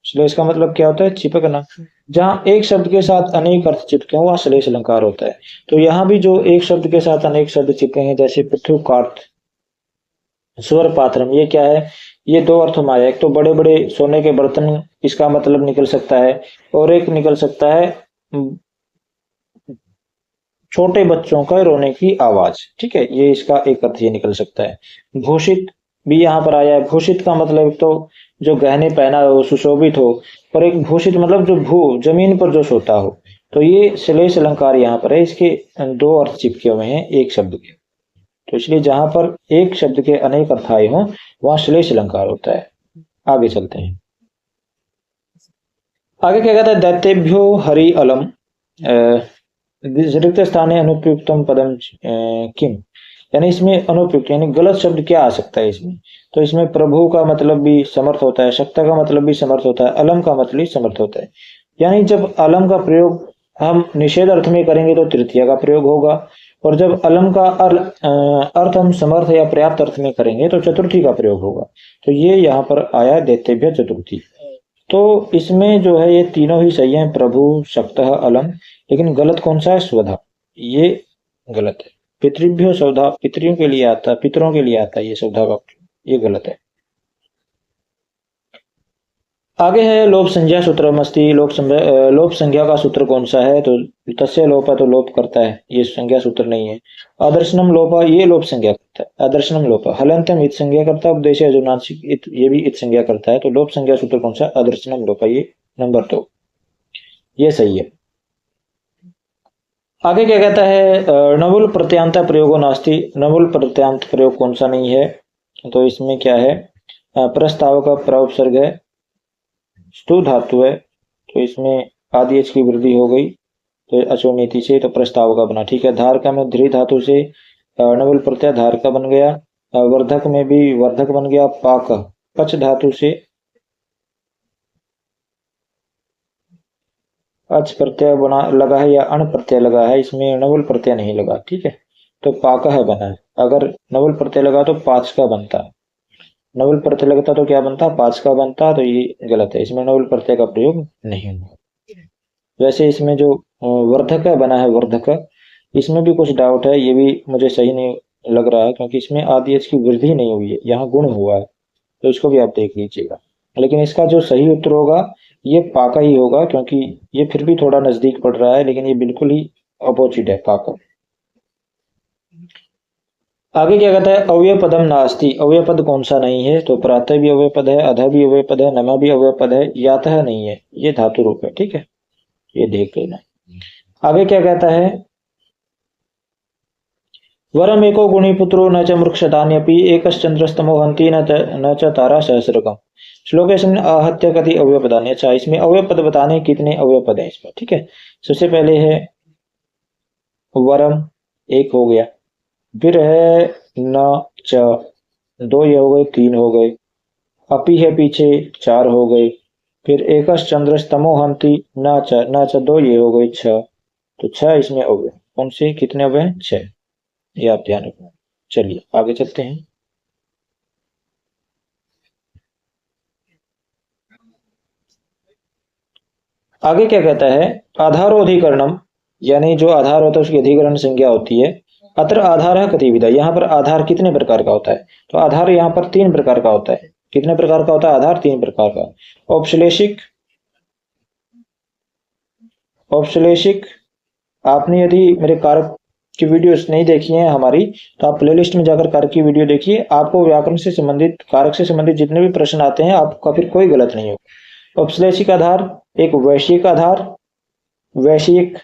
श्लेष का मतलब क्या होता है, चिपकना। जहां एक शब्द के साथ अनेक अर्थ चिपके हैं वहां श्लेष अलंकार होता है। तो यहाँ भी जो एक शब्द के साथ अनेक शब्द चिपके हैं, जैसे पृथुकार्थ स्वर पात्रम, ये क्या है, ये दो अर्थों में आया। एक तो बड़े बड़े सोने के बर्तन, इसका मतलब निकल सकता है, और एक निकल सकता है छोटे बच्चों का रोने की आवाज, ठीक है, ये इसका एक अर्थ ये निकल सकता है। भूषित भी यहाँ पर आया है। भूषित का मतलब तो जो गहने पहना हो, सुशोभित हो, और एक भूषित मतलब जो जमीन पर जो सोता हो। तो ये श्लेष अलंकार यहाँ पर है, इसके दो अर्थ चिपके हुए हैं एक शब्द के। तो इसलिए जहां पर एक शब्द के अनेक अर्थ आए हों वहां श्लेष अलंकार होता है। आगे चलते हैं। आगे क्या कहता है, दैत्यभ्यो हरि अलम रिक्त स्थाने अनुपयुक्तम पदम किम, यानी इसमें अनुपयुक्त यानी गलत शब्द क्या आ सकता है इसमें। तो इसमें प्रभु का मतलब भी समर्थ होता है, शक्ता का मतलब भी समर्थ होता है, अलम का मतलब भी समर्थ होता है। यानी जब अलम का प्रयोग हम निषेध अर्थ में करेंगे तो तृतीया का प्रयोग होगा, और जब अलम का अर्थ हम समर्थ या पर्याप्त अर्थ में करेंगे तो चतुर्थी का प्रयोग होगा। तो ये यहाँ पर आया दैत्यभ्य चतुर्थी। तो इसमें जो है ये तीनों ही सही हैं, प्रभु, शक्तः, अलम, लेकिन गलत कौन सा है, स्वधा, ये गलत है। पितृभ्यो सौधा, पितरियों के लिए आता है, पितरों के लिए आता है ये सौधा का, ये गलत है। आगे है लोप संज्ञा सूत्र मस्ती। लोप संज्ञा का सूत्र कौन सा है, तो तस्य लोपा, तो लोप करता है, ये संज्ञा सूत्र नहीं है। आदर्शनम लोपा, ये लोप संज्ञा करता है, आदर्शनम लोपा। हलंतम इत संज्ञा करता है, उपदेश जुनांशिक ये भी इत संज्ञा करता है। तो लोप संज्ञा सूत्र कौन सा, आदर्शनम लोपा, ये नंबर 2, ये सही है। आगे क्या कहता है, नवुल प्रत्यांत प्रयोगो नास्ति। नवुल प्रत्यांत प्रयोग कौन सा नहीं है, तो इसमें क्या है, प्रस्ताव का प्रउपसर्ग है, स्तु धातु है, तो इसमें आदि एच की वृद्धि हो गई, तो अचो नीति से, तो प्रस्ताव का बना, ठीक है। धारका में ध्री धातु से नवुल प्रत्यय धारका बन गया। वर्धक में भी वर्धक बन गया, पाक, पच धातु से अच प्रत्यय बना लगा है या अण प्रत्यय लगा है, इसमें नवुल प्रत्यय नहीं लगा, ठीक है, तो पाक है बना है। अगर नवुल प्रत्यय लगा तो पांच का बनता है, नवुल प्रत्यय लगता तो क्या बनता, पांच का बनता, तो ये गलत है, इसमें नवुल प्रत्यय का प्रयोग नहीं होगा। वैसे इसमें जो वर्धक बना है, वर्धक, इसमें भी कुछ डाउट है, ये भी मुझे सही नहीं लग रहा है, क्योंकि इसमें आदि एच की वृद्धि नहीं हुई है, यहाँ गुण हुआ है, तो इसको भी आप देख लीजिएगा। लेकिन इसका जो सही उत्तर होगा ये पाका ही होगा, क्योंकि ये फिर भी थोड़ा नजदीक पड़ रहा है, लेकिन ये बिल्कुल ही अपोजिट है, पाका। आगे क्या कहता है, अव्यय पदम नास्ति। अव्यय पद कौन सा नहीं है, तो प्रातः भी अव्यय पद है, अध भी अव्यय पद है, नमा भी अव्यय पद है, यातः नहीं है, ये धातु रूप है, ठीक है, ये देख लेना। आगे क्या कहता है, वरम एको गुणी पुत्रो न च मृक्षतान्यपि एकश्चंद्रस्तमो हन्ति न च तारा सहस्रकम। श्लोकेशन आहत्य कति अवयव पदानि। अच्छा, इसमें अवयव पद बताने कितने अवयव पद है इसमें, ठीक है। सबसे पहले है वरम, एक हो गया। फिर है न च, दो ये हो गए, तीन हो गए। अपी है पीछे, चार हो गए। फिर एकश चंद्रस्तमो हंति, न च दो ये हो गए, छह। तो छह इसमें हो गए। कौन से कितने हो गए? छह। ये आप ध्यान रखना। चलिए आगे चलते हैं। आगे क्या कहता है? आधारोधिकरणम, यानी जो आधार होता है उसकी अधिकरण संज्ञा होती है। अत्र आधार है कतिविधा, यहाँ पर आधार कितने प्रकार का होता है? तो आधार यहाँ पर तीन प्रकार का होता है। कितने प्रकार का होता है आधार? तीन प्रकार का। औपश्लेषिक, औपश्लेषिक। आपने यदि मेरे कारक की वीडियोस नहीं देखी है हमारी, तो आप प्लेलिस्ट में जाकर कारक की वीडियो देखिए। आपको व्याकरण से संबंधित, कारक से संबंधित जितने भी प्रश्न आते हैं आपका फिर कोई गलत नहीं होगा। औपश्लेषिक आधार, एक वैश्विक आधार, वैश्विक,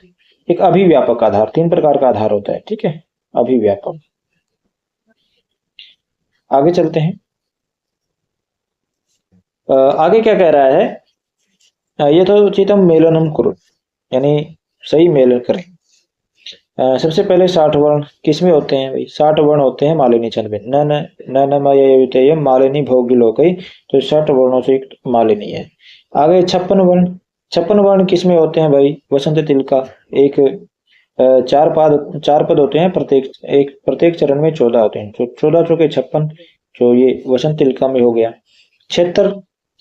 एक अभिव्यापक आधार। तीन प्रकार का आधार होता है, ठीक है, अभिव्यापक। आगे चलते हैं। आगे क्या कह रहा है? ये तो चितम मेलनम करो, यानी सही मेलन करें। सबसे पहले 60 वर्ण किसमें होते हैं भाई? 60 वर्ण होते हैं मालिनी छंद में। न न न न मय मालिनी भोग लोकई, तो 60 वर्णों से एक मालिनी है। आगे 56 वर्ण, 56 वर्ण किसमें होते हैं भाई? वसंत तिलका। एक चार पद होते हैं, प्रत्येक चरण में 14 होते हैं, तो 14 चौके 56, जो ये वसंत तिलका में हो गया। 76,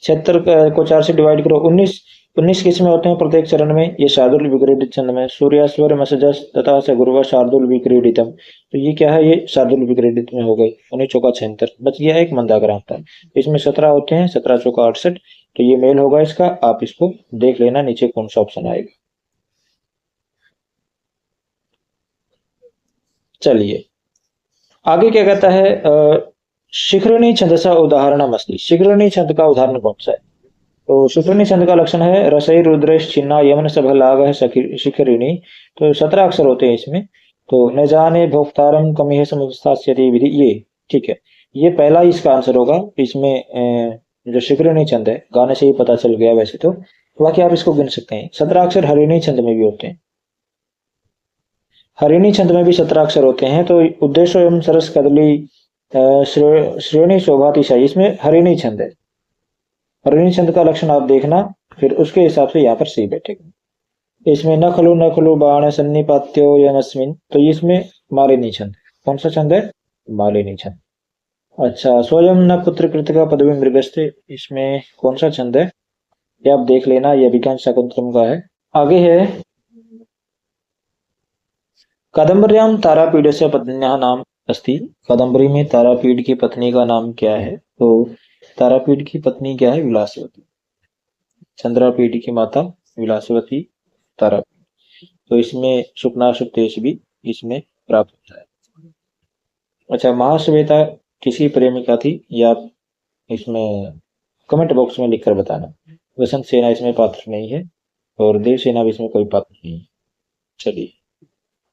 76 को 4 से डिवाइड करो, 19, 19 किस में होते हैं प्रत्येक चरण में? ये शार्दुल विक्रीडित छंद में। सूर्यास्वर मसजस तथा से गुरुवा शार्दुल विक्रीडितम, तो ये क्या है? ये शार्दुल विक्रीडित में हो गई। 19 चौका 76, बच गया एक मंदाग्रांता। इसमें 17 होते हैं, 17 चौका 68, तो ये मेल होगा इसका। आप इसको देख लेना नीचे कौन सा ऑप्शन आएगा। चलिए आगे क्या कहता है? शिखरणी छंद सा उदाहरण मस्ती। शिखरणी छंद का उदाहरण कौन सा है? तो शिखरणी छंद का लक्षण है रसई रुद्रेश छिन्ना यमन सभ लाग है शिखरिणी। तो 17 अक्षर होते हैं इसमें। तो न जाने भोक्तारम कमी है समुस्तास्यति विधि, ये ठीक है। ये पहला ही इसका आंसर होगा। इसमें जो शिखरणी छंद है, गाने से ही पता चल गया वैसे तो। बाकी आप इसको गिन सकते हैं। 17 अक्षर हरिणी छंद में भी होते हैं। हरिणी छंद में भी 17 अक्षर होते हैं। तो उद्देश्य एवं सरस कदली श्रेणी शोभातिशाई, इसमें हरिणी छंद है। हरिणी छंद का लक्षण आप देखना, फिर उसके हिसाब से यहाँ पर सही बैठेगा। इसमें न खलु बाण सन्निपात्यो यमस्मिन, तो इसमें मालिनी छंद। कौन सा छंद है? मालिनी छंद। अच्छा, स्वयं न पुत्र कृतिका पदवी मृगस्ते, इसमें कौन सा छंद है? ये आप देख लेना, ये अभिज्ञान शाकुंतलम का है। आगे है कादम्बर्यां तारापीडस्य पत्न्याः नाम अस्ति। कादम्बरी में तारापीड की पत्नी का नाम क्या है? तो तारापीड की पत्नी क्या है? विलासवती। चंद्रापीड की माता विलासवती, तारापीड। तो इसमें शुक्नाशुक देश भी इसमें प्राप्त होता है। अच्छा, महाश्वेता किसकी प्रेमिका थी? या आप इसमें कमेंट बॉक्स में लिखकर बताना। वसंत सेना इसमें पात्र नहीं है, और देवसेना भी इसमें कोई पात्र नहीं है। चलिए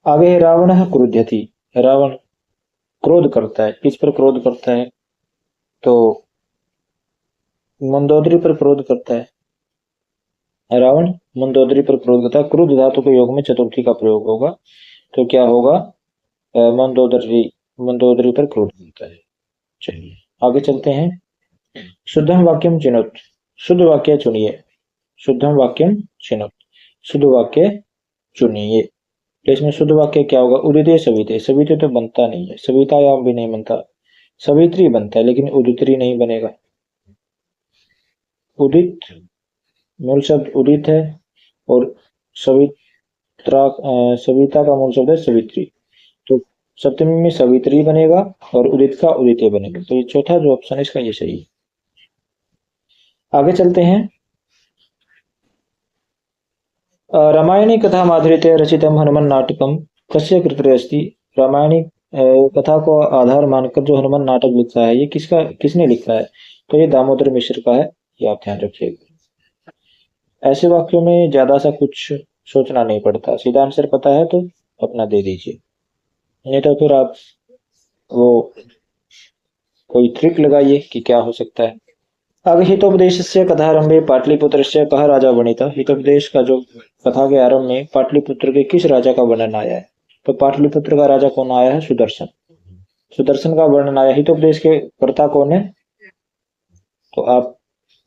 आगे है रावण क्रुध्यति। रावण क्रोध करता है। किस पर क्रोध करता है? तो मंदोदरी पर क्रोध करता है। रावण मंदोदरी पर क्रोध करता है। क्रुद्ध धातु के योग में चतुर्थी का प्रयोग होगा, तो क्या होगा? मंदोदरी, मंदोदरी पर क्रोध करता है। चलिए आगे चलते हैं। शुद्धम वाक्यम चिनोत, शुद्ध वाक्य चुनिए। शुद्धम वाक्यम चिनोत, शुद्ध वाक्य चुनिए। तो इसमें शुद्ध वाक्य क्या होगा? उदित सविते। सविते तो बनता नहीं है, सवितायाम भी नहीं बनता। सवित्री बनता है, लेकिन उदित्री नहीं बनेगा। उदित, मूल शब्द उदित है, और सवित्रा, सविता का मूल शब्द है सवित्री। तो सप्तमी में सवित्री बनेगा, और उदित का उदित बनेगा। तो ये चौथा जो ऑप्शन है इसका ये सही है। आगे चलते हैं। रामायणी कथा माधुर्य रचितम हनुमान नाटकम कस्य कृते अस्ति। रामायणी कथा को आधार मानकर जो हनुमान नाटक लिखा है, ये किसने लिखा है? तो ये दामोदर मिश्र का है। ये आप ध्यान रखिएगा। ऐसे वाक्यों में ज्यादा सा कुछ सोचना नहीं पड़ता, सीधा आंसर पता है तो अपना दे दीजिए। नहीं तो फिर आप वो कोई ट्रिक लगाइए कि क्या हो सकता है। आगे हितोपदेशस्य कथारंभे पाटलिपुत्रस्य कः राजा वणिता। हितोपदेश का जो कथा के आरंभ में पाटलिपुत्र के किस राजा का वर्णन आया है, तो पाटलिपुत्र का राजा कौन आया है? सुदर्शन। सुदर्शन का वर्णन आया। हितोपदेश के कर्ता कौन है? तो आप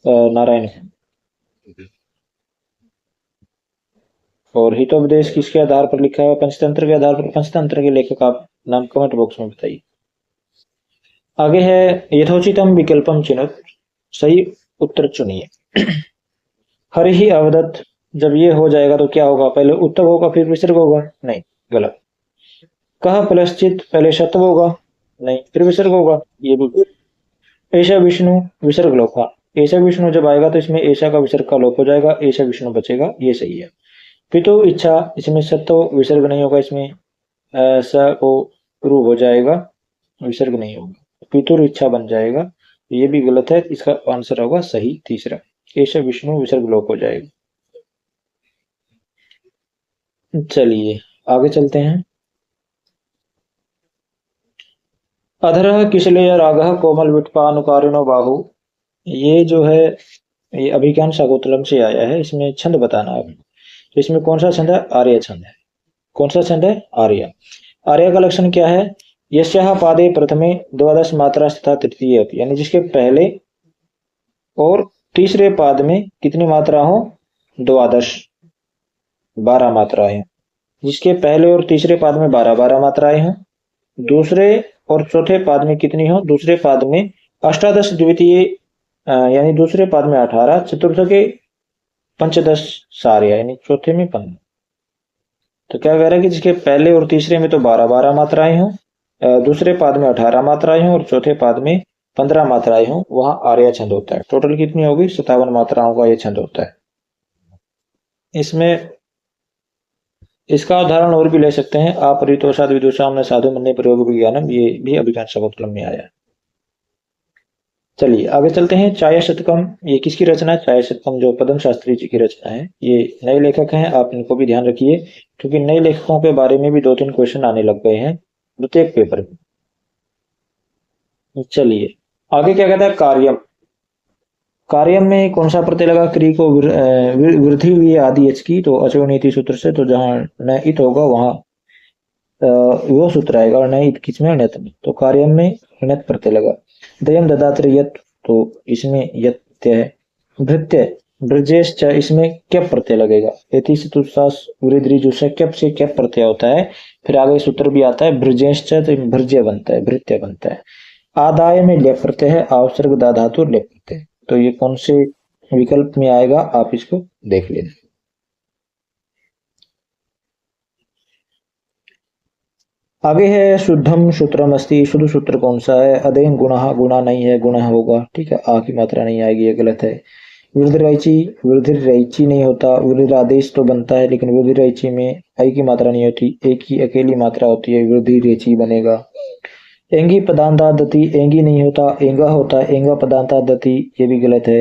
नारायण हैं। और हितोपदेश किसके आधार पर लिखा है? पंचतंत्र के आधार पर। पंचतंत्र के लेखक आप नाम कमेंट बॉक्स में बताइए। आगे है यथोचितम विकल्पम चुनत। सही उत्तर चुनिए। हरि ही अवदत्त। जब ये हो जाएगा तो क्या होगा? पहले उत्तव होगा फिर विसर्ग होगा? नहीं, गलत। कह प्लश्चित, पहले शतव होगा? नहीं, फिर विसर्ग होगा? ये भी। ऐसा विष्णु, विसर्ग लोप। हाँ, ऐसा विष्णु जब आएगा तो इसमें ऐसा का विसर्ग का लोप हो जाएगा, ऐसा विष्णु बचेगा, ये सही है। पितु इच्छा, इसमें सत्व विसर्ग नहीं होगा, इसमें स को रू हो जाएगा, विसर्ग नहीं होगा, पितुर इच्छा बन जाएगा। ये भी गलत है, इसका आंसर होगा सही तीसरा, ऐसा विष्णु विसर्ग लोप हो जाएगा। चलिए आगे चलते हैं। अधरः किशलेय रागः कोमल विटपानुकारिणो बाहु। ये जो है ये अभिज्ञान शाकुंतलम से आया है। इसमें छंद बताना है। तो इसमें कौन सा छंद है? आर्य छंद है। कौन सा छंद है? आर्य। आर्य का लक्षण क्या है? यस्याः पादे प्रथमे द्वादश मात्रा तथा तृतीय, यानी जिसके पहले और तीसरे पाद में कितनी मात्रा हो? द्वादश, 12 मात्राएं। जिसके पहले और तीसरे पाद में 12 मात्राएं हैं। दूसरे और चौथे पाद में कितनी हो? दूसरे पाद में अष्टादश द्वितीय, यानी दूसरे पाद में 18, चतुर्थ के पंचदश सारे, यानी चौथे में 15। तो क्या कह रहा है कि जिसके पहले और तीसरे में तो 12 मात्राएं हो, दूसरे पाद में 18 मात्राएं हो और चौथे पाद में 15 मात्राएं हो, वहां आर्य छंद होता है। टोटल कितनी होगी? 57 मात्राओं का यह छंद होता है। इसमें इसका उदाहरण और भी ले सकते हैं आप। रितोषाद विदुषाम में साधु मन्ने प्रयोग विज्ञानम, ये भी अभिज्ञान शाकुंतलम में आया है। चलिए आगे चलते हैं। छाया शतकम, ये किसकी रचना है? छाया शतकम जो पद्म शास्त्री जी की रचना है। ये नए लेखक हैं, आप इनको भी ध्यान रखिए, क्योंकि नए लेखकों के बारे में भी 2-3 क्वेश्चन आने लग गए हैं प्रत्येक पेपर में। चलिए आगे क्या कहता है? कार्यम। कार्यम में कौन सा प्रत्यय लगा? क्री को वृद्धि हुई है आदि एच की, तो अचो सूत्र से, तो जहां न इत होगा वहां वो सूत्र आएगा, और न इत किसमें? णत में। तो कार्यम में णत प्रत्यय लगा। दयम ददात्र यत, तो इसमें यत है। भृत्य ब्रजेश, इसमें क्या प्रत्यय लगेगा? वृद्धिजु से कैप से क्या प्रत्यय होता है। फिर आगे सूत्र भी आता है ब्रजेश, तो भृज्य बनता है, भृत्य बनता है। आदाय में लेप प्रत्यय है, आवसर्ग दा धातु लेप प्रत्यय। तो ये कौन से विकल्प में आएगा? आप इसको देख लेना। आगे है शुद्धम सूत्रम अस्ति। शुद्ध सूत्र कौन सा है? अदेन गुणः, गुणा नहीं है, गुण होगा, ठीक है। आ की मात्रा नहीं आएगी, ये गलत है। वृद्धिरैची नहीं होता। वृद्धिरादेश तो बनता है, लेकिन वृद्धिरैची में आई की मात्रा नहीं होती, एक ही अकेली मात्रा होती है, वृद्धिरेची बनेगा। एंगी पदांतादति, एंगी नहीं होता, एंगा होता है, एंगा पदांतादति, ये भी गलत है।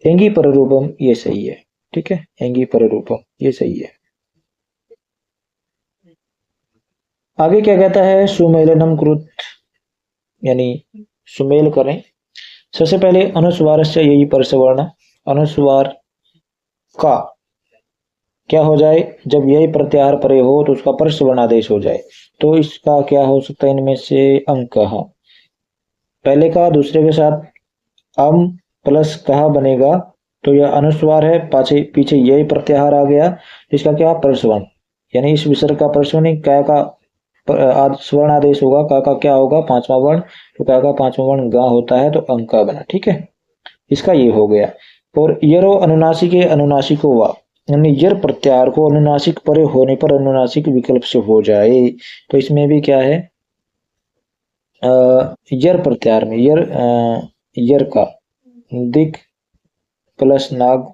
एंगी पररूपम, ये सही है, ठीक है। एंगी पररूपम, ये सही है। आगे क्या कहता है? सुमेलनम कृत, यानी सुमेल करें। सबसे पहले अनुस्वार से यही परसवर्ण, अनुस्वार का क्या हो जाए? जब यही प्रत्याहार परे हो तो उसका परसवर्णादेश हो जाए। तो इसका क्या हो सकता है? इनमें से अंक, पहले का दूसरे के साथ अम प्लस कहा बनेगा, तो यह अनुस्वार है। पीछे यही प्रत्याहार आ गया, इसका क्या? परसवर्ण, यानी इस विसर्ग का परसवर्ण क्या का स्वर्ण आदेश होगा। का क्या होगा? 5वां वर्ण, तो का 5वां वर्ण गा होता है, तो अंक का बना, ठीक है। इसका ये हो गया। और यरो अनुनासिक है, अनुनासिक वा, यानी यर प्रत्याहार को अनुनासिक परे होने पर अनुनासिक विकल्प से हो जाए। तो इसमें भी क्या है? यर प्रत्याहार में यर का दिक प्लस नाग,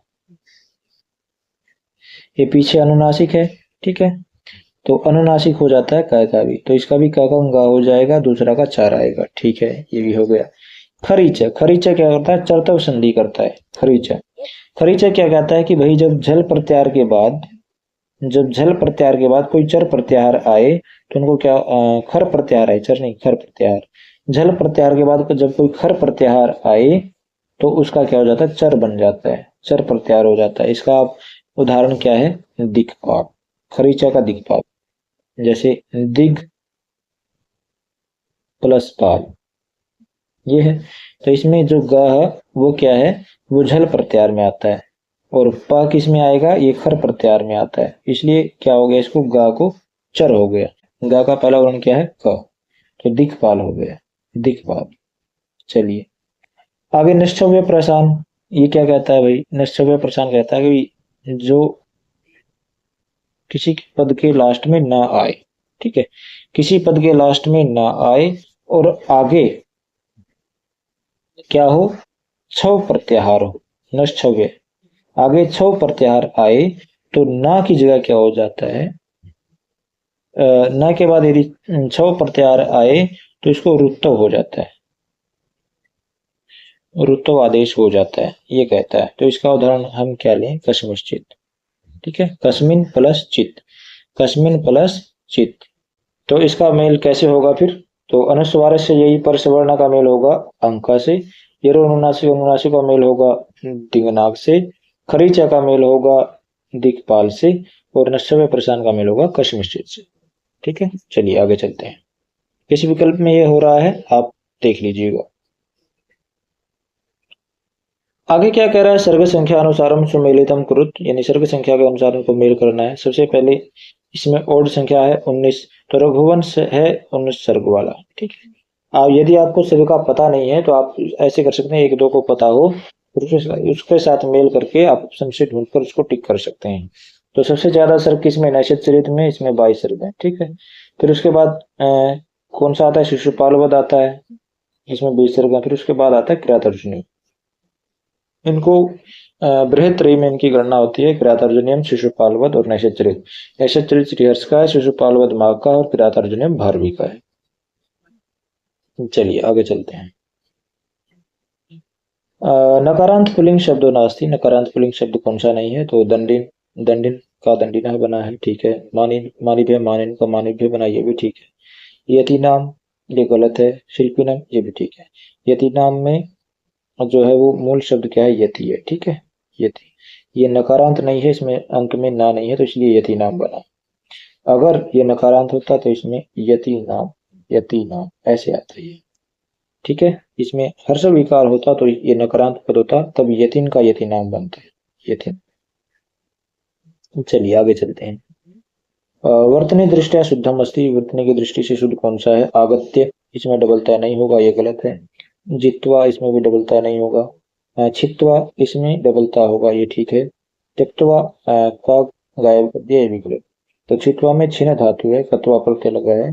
ये पीछे अनुनासिक है, ठीक है। तो अनुनासिक हो जाता है क का भी, तो इसका भी क का गा हो जाएगा, दूसरा का 4 आएगा, ठीक है। ये भी हो गया। खरीच, खरीच क्या करता है? चर्तव संधि करता है। खरीच, खरीच क्या कहता है कि भाई जब झल प्रत्याहार के बाद जब झल प्रत्याहार के बाद कोई चर प्रत्याहार आए तो उनको क्या, खर प्रत्याहार आए, चर नहीं खर प्रत्याहार। झल प्रत्याहार के बाद जब कोई खर प्रत्याहार आए तो उसका क्या हो जाता है, चर बन जाता है, चर प्रत्याहार हो जाता है। इसका उदाहरण क्या है, दिक्पाल, खरीचा का दिक्पाल, जैसे दिग प्लस पाल, ये है। तो इसमें जो ग है वो क्या है, वो झल प्रत्याहार में आता है, और प किस में आएगा, ये खर प्रत्याहार में आता है, इसलिए क्या हो गया, इसको गा को चर हो गया। गा का पहला वर्ण क्या है, क, तो दिक्पाल हो गया, दिक्पाल। चलिए आगे निश्चव्य प्रशान, ये क्या कहता है भाई, निश्चव्य प्रशान कहता है कि जो किसी पद के लास्ट में ना आए, ठीक है, किसी पद के लास्ट में ना आए और आगे क्या हो, छव प्रत्याहार हो, नश्चव्य, आगे छव प्रत्याहार आए तो ना की जगह क्या हो जाता है, न के बाद यदि छव प्रत्याहार आए तो इसको रुत्तव हो जाता है, रुत्तव आदेश हो जाता है, ये कहता है। तो इसका उदाहरण हम क्या लें, कस्मिश्चित, ठीक है, कस्मिन प्लस चित, कस्मिन प्लस चित। तो इसका मेल कैसे होगा फिर, तो अनुस्वार से यही पर सवर्ण का मेल होगा अंका से, येरो अनुनासिक अनुनासिक का मेल होगा दिंगनाग से, खरीचा का मेल होगा दिक्पाल से, और नश्चव्य प्रशान का मेल होगा कस्मिश्चित से। ठीक है, चलिए आगे चलते हैं। किस विकल्प में ये हो रहा है आप देख लीजिएगा। आगे क्या कह रहा है, सर्ग संख्या अनुसारम सुमेलितम कुरुत, यानी सर्ग संख्या के अनुसार उनको मेल करना है। सबसे पहले इसमें ओड संख्या है 19, तो रघुवंश है 19 सर्ग वाला, ठीक है। यदि आपको सर्ग का पता नहीं है तो आप ऐसे कर सकते हैं, एक दो को पता हो उसके साथ मेल करके आप ऑप्शन से ढूंढ कर उसको टिक कर सकते हैं। तो सबसे ज्यादा सर्ग किसमें, नैषध चरित में, इसमें 22 सर्ग है, ठीक है। फिर उसके बाद कौन सा आता है, शिशुपाल वध आता है, इसमें 20 सर्ग है। फिर उसके बाद आता है किरातार्जुनी, इनको बृहद त्रयी में इनकी गणना होती है, किरातार्जुनियम, शिशुपाल वध और नैषध चरित। नैषध चरित श्रीहर्ष का है, शिशुपाल वध माघ का और किरातार्जुनियम भारवी का है। चलिए आगे चलते हैं। नकारांत पुल्लिंग शब्दों नास्ति, नकारांत पुल्लिंग शब्द कौन सा नहीं है, तो दंडिन, दंडिन का दंडिना बना है, ठीक है। मानिभ्य मानिन का मानिभ्य बना, ये भी ठीक है। यति नाम ये गलत है, शिल्पीनम ये भी ठीक है। यति नाम में जो है वो मूल शब्द क्या है, यति है, ठीक है, यति। ये नकारांत नहीं है, इसमें अंत में ना नहीं है, तो इसलिए यति नाम बना। अगर ये नकारांत होता तो इसमें यति नाम ऐसे आता है, ठीक है। इसमें हर्ष विकार होता तो ये नकारांत पद होता, तब यतिन का यति नाम बनता है, यतिन। चलिए आगे चलते हैं। वर्तनी दृष्टिया शुद्धम अस्ति, वर्तनी की दृष्टि से शुद्ध कौन सा है, आगत्य, इसमें डबलता नहीं होगा, ये गलत है। जित्वा, इसमें भी डबलता नहीं होगा। छित्वा, इसमें डबलता होगा, ये ठीक है। त्यक्तवा का गायब कर दिया, ये भी गलत। तो छित्वा में छिन्न धातु है, कत्वा प्रत्यय लगा है,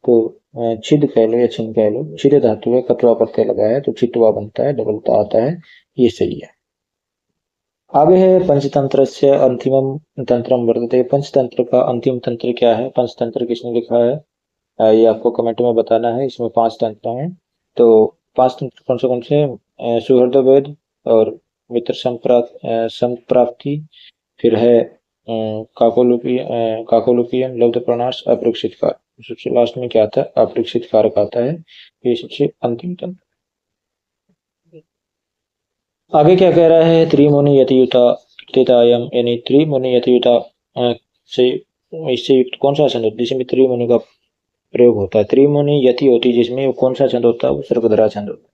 तो छिद कह लो या छिन्न कह लो, छिद धातु है, कत्वा प्रत्यय लगा है, तो छित्वा बनता है, डबलता आता है, ये सही है। आगे है पंचतंत्र से अंतिमम तंत्रम वर्तते, पंचतंत्र का अंतिम तंत्र क्या है, पंचतंत्र किसने लिखा है, ये आपको कमेंट में बताना है। इसमें 5 तंत्र हैं, तो 5 तंत्र कौन से हैं, सुहृद वेद और मित्र संप्राप्ति, फिर है काकोलुपियम, लब्ध प्रणाश, अपरीक्षित कार, सबसे लास्ट में क्या आता है, अपरीक्षित कारक आता है, ये सबसे अंतिम तंत्र। आगे क्या कह रहा है, त्रिमुनि यतियुता यानी त्रिमुनि यतियुता से इससे युक्त कौन सा छंद, जिसमें त्रिमुनि का प्रयोग होता है। त्रिमुनि यति होती है जिसमें, वो कौन सा छंद होता है, वो सर्गधरा छंद होता है।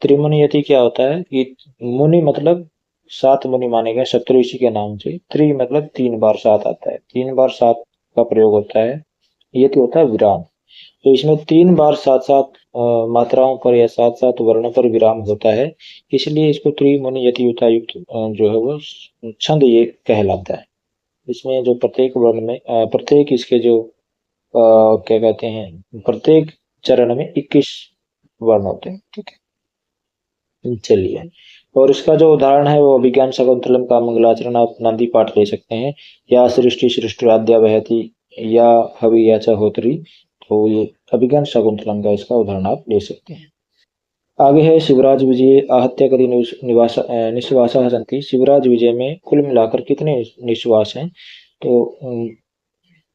त्रिमुनि यति क्या होता है कि मुनि मतलब 7 मुनि माने गए सप्तऋषि के नाम से, त्रि मतलब 3 बार 7 आता है, 3 बार 7 का प्रयोग होता है। यति होता है विराम, तो इसमें 3 बार 7-7 मात्राओं पर या 7-7 वर्णों पर विराम होता है, इसलिए इसको त्रिमुनि यतियुता युक्त जो है वो छंद ये कहलाता है। इसमें जो प्रत्येक वर्ण में प्रत्येक इसके जो क्या कहते हैं, प्रत्येक चरण में 21 वर्ण होते हैं, ठीक है। चलिए, और इसका जो उदाहरण है वो अभिज्ञान शकुंतलम का मंगलाचरण, आप नंदी पाठ ले सकते हैं, या सृष्टि सृष्टिराद्या वहति, या हवि या होत्री, तो ये अभिज्ञान शकुंतलम का इसका उदाहरण आप ले सकते हैं। आगे है शिवराज विजय आहत्य कति निश्वासा सन्ति, शिवराज विजय में कुल मिलाकर कितने निश्वास हैं, तो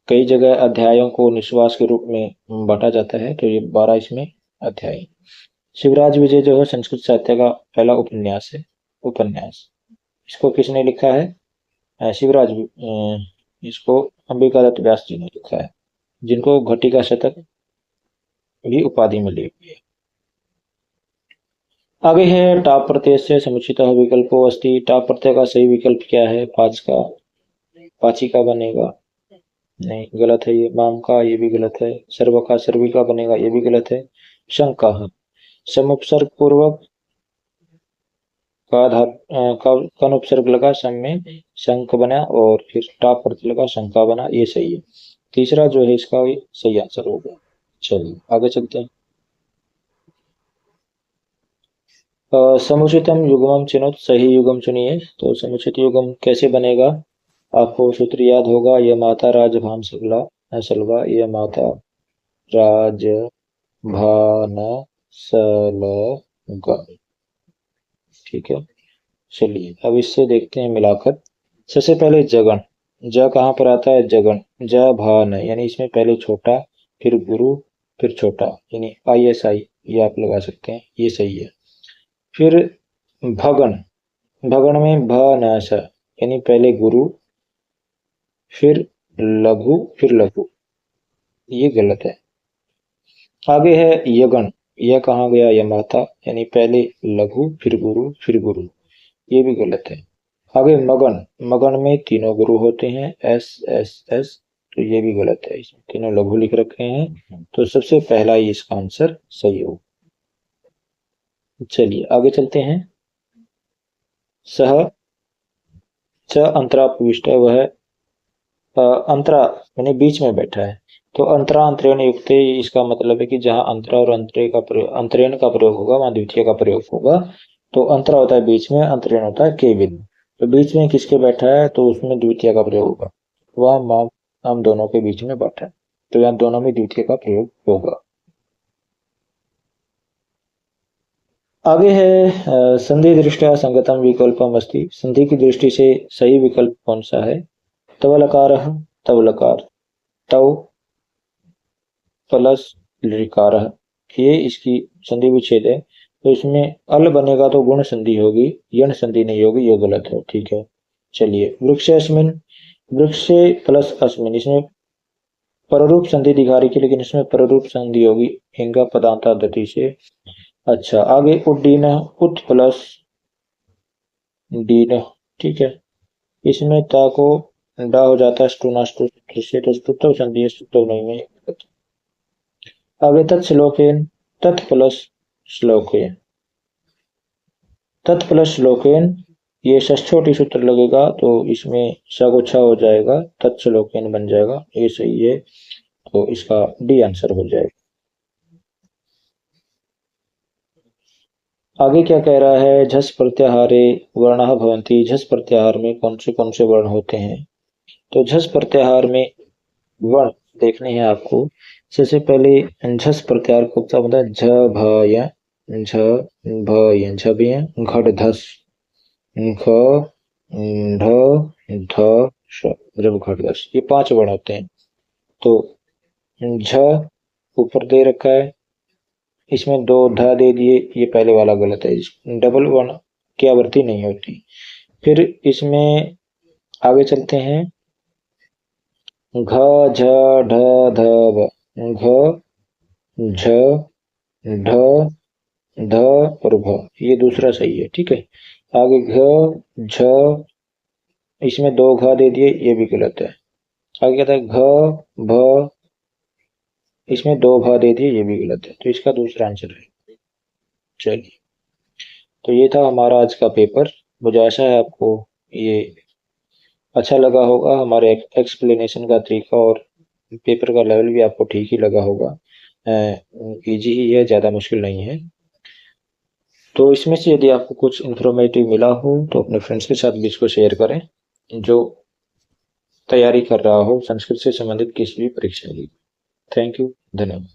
कई जगह अध्यायों को निश्वास के रूप में बांटा जाता है, तो ये 12 इसमें अध्याय। शिवराज विजय जो है संस्कृत साहित्य का पहला उपन्यास है। उपन्यास इसको किसने लिखा है? शिवराज इसको अंबिका दत्त व्यास जी ने लिखा है, जिनको घटिका शतक भी उपाधि मिली हुई है। आगे है टाप प्रत्यय से समुचितः विकल्पो अस्ति। टाप प्रत्यय का सही विकल्प क्या है? पाची का बनेगा, नहीं गलत है ये। माम का, ये भी गलत है। सर्व का सर्वी का बनेगा, ये भी गलत है। शंक का समुपसर्ग पूर्वक का अनुपसर्ग लगा, सम में शंक बना और फिर टाप प्रत्यय लगा, शंका बना, ये सही है। तीसरा जो है इसका सही आंसर होगा। चलिए आगे चलते हैं। समुचितम युग्मम चुनो, सही युग्म चुनिए। तो समुचित युग्म कैसे बनेगा? आपको सूत्र याद होगा, यह माता राजभान सलवा, यह माता राज भान सलगा। ठीक है, चलिए अब इससे देखते हैं मिलाकर। सबसे पहले जगन, ज कहाँ पर आता है? जगन, ज भान, यानी इसमें पहले छोटा फिर गुरु फिर छोटा, यानी ISI, ये आप लगा सकते हैं, ये सही है। फिर भगन, भगन में भ न स, यानी पहले गुरु फिर लघु फिर लघु, ये गलत है। आगे है यगन, यह कहाँ गया? यह माता, यानी पहले लघु फिर गुरु फिर गुरु, ये भी गलत है। आगे मगन, मगन में तीनों गुरु होते हैं, S S S, तो ये भी गलत है, इसमें तीनों लघु लिख रखे हैं, तो सबसे पहला ही इसका आंसर सही हो। चलिए आगे चलते हैं। सह च अंतरा प्रविष्ट, वह अंतरा यानी बीच में बैठा है, तो अंतरा अंतरेण युक्त, इसका मतलब है कि जहां अंतरा और अंतरेण का प्रयोग होगा वहां द्वितीय का प्रयोग होगा। तो अंतरा होता है बीच में, अंतरेण होता है केबिन, तो बीच में किसके बैठा है तो उसमें द्वितीय का प्रयोग होगा। वह हम दोनों के बीच में बैठा है, तो यहाँ दोनों में द्वितीय का प्रयोग होगा। आगे है संधि दृष्टया संगतम विकल्पम अस्ति। संधि की दृष्टि से सही विकल्प कौन सा है? तव लकार, तव लकार, तव प्लस लिकार, ये इसकी संधि विच्छेद है, तो इसमें अल बनेगा तो गुण संधि होगी, यण संधि नहीं होगी, ये गलत है। ठीक है, चलिए वृक्षेस्मिन, वृक्ष प्लस अस्मिन, इसमें पररूप संधि दिखा रही थी, लेकिन इसमें पररूप संधि होगी हिंगा पदांतादति से। अच्छा, आगे उड्डीन, उत प्लस डीन, ठीक है, इसमें ता को डा हो जाता है स्टूनाष्टु से, तो स्तुत्व संधि स्तुत्व नहीं है। आगे तत्श्लोकेन, तत् प्लस श्लोकेन, तत् प्लस श्लोकेन, ये षष्ठोटी सूत्र लगेगा तो इसमें स को छ हो जाएगा, तत्श्लोकेन बन जाएगा, ये सही है, तो इसका डी आंसर हो जाएगा। आगे क्या कह रहा है? झस प्रत्याहारे वर्णः भवन्ति, झस प्रत्याहार में कौन से वर्ण होते हैं? तो झस प्रत्याहार में वर्ण देखने हैं आपको। सबसे पहले झस प्रत्याहार को क्या होता है? झ भ य, झ भ य, झ घट धस, घ ढ ध श, जब घट धस, ये 5 वर्ण होते हैं। तो झ ऊपर दे रखा है, इसमें 2 ध दे दिए, ये पहले वाला गलत है, डबल वर्ण की आवृत्ति नहीं होती। फिर इसमें आगे चलते हैं, घ झ ढ ध भ, घ झ ढ ध और भ, ये दूसरा सही है। ठीक है, आगे घ झ, इसमें 2 घ दे दिए, ये भी गलत है। आगे कहता है घ भ, इसमें 2 भ दे दिए, ये भी गलत है, तो इसका दूसरा आंसर है। चलिए, तो ये था हमारा आज का पेपर। मुझे आशा है आपको ये अच्छा लगा होगा, हमारे एक्सप्लेनेशन का तरीका और पेपर का लेवल भी आपको ठीक ही लगा होगा। इजी ही है, ज़्यादा मुश्किल नहीं है। तो इसमें से यदि आपको कुछ इन्फॉर्मेटिव मिला हो तो अपने फ्रेंड्स के साथ भी इसको शेयर करें, जो तैयारी कर रहा हो संस्कृत से संबंधित किसी भी परीक्षा की। थैंक यू, धन्यवाद।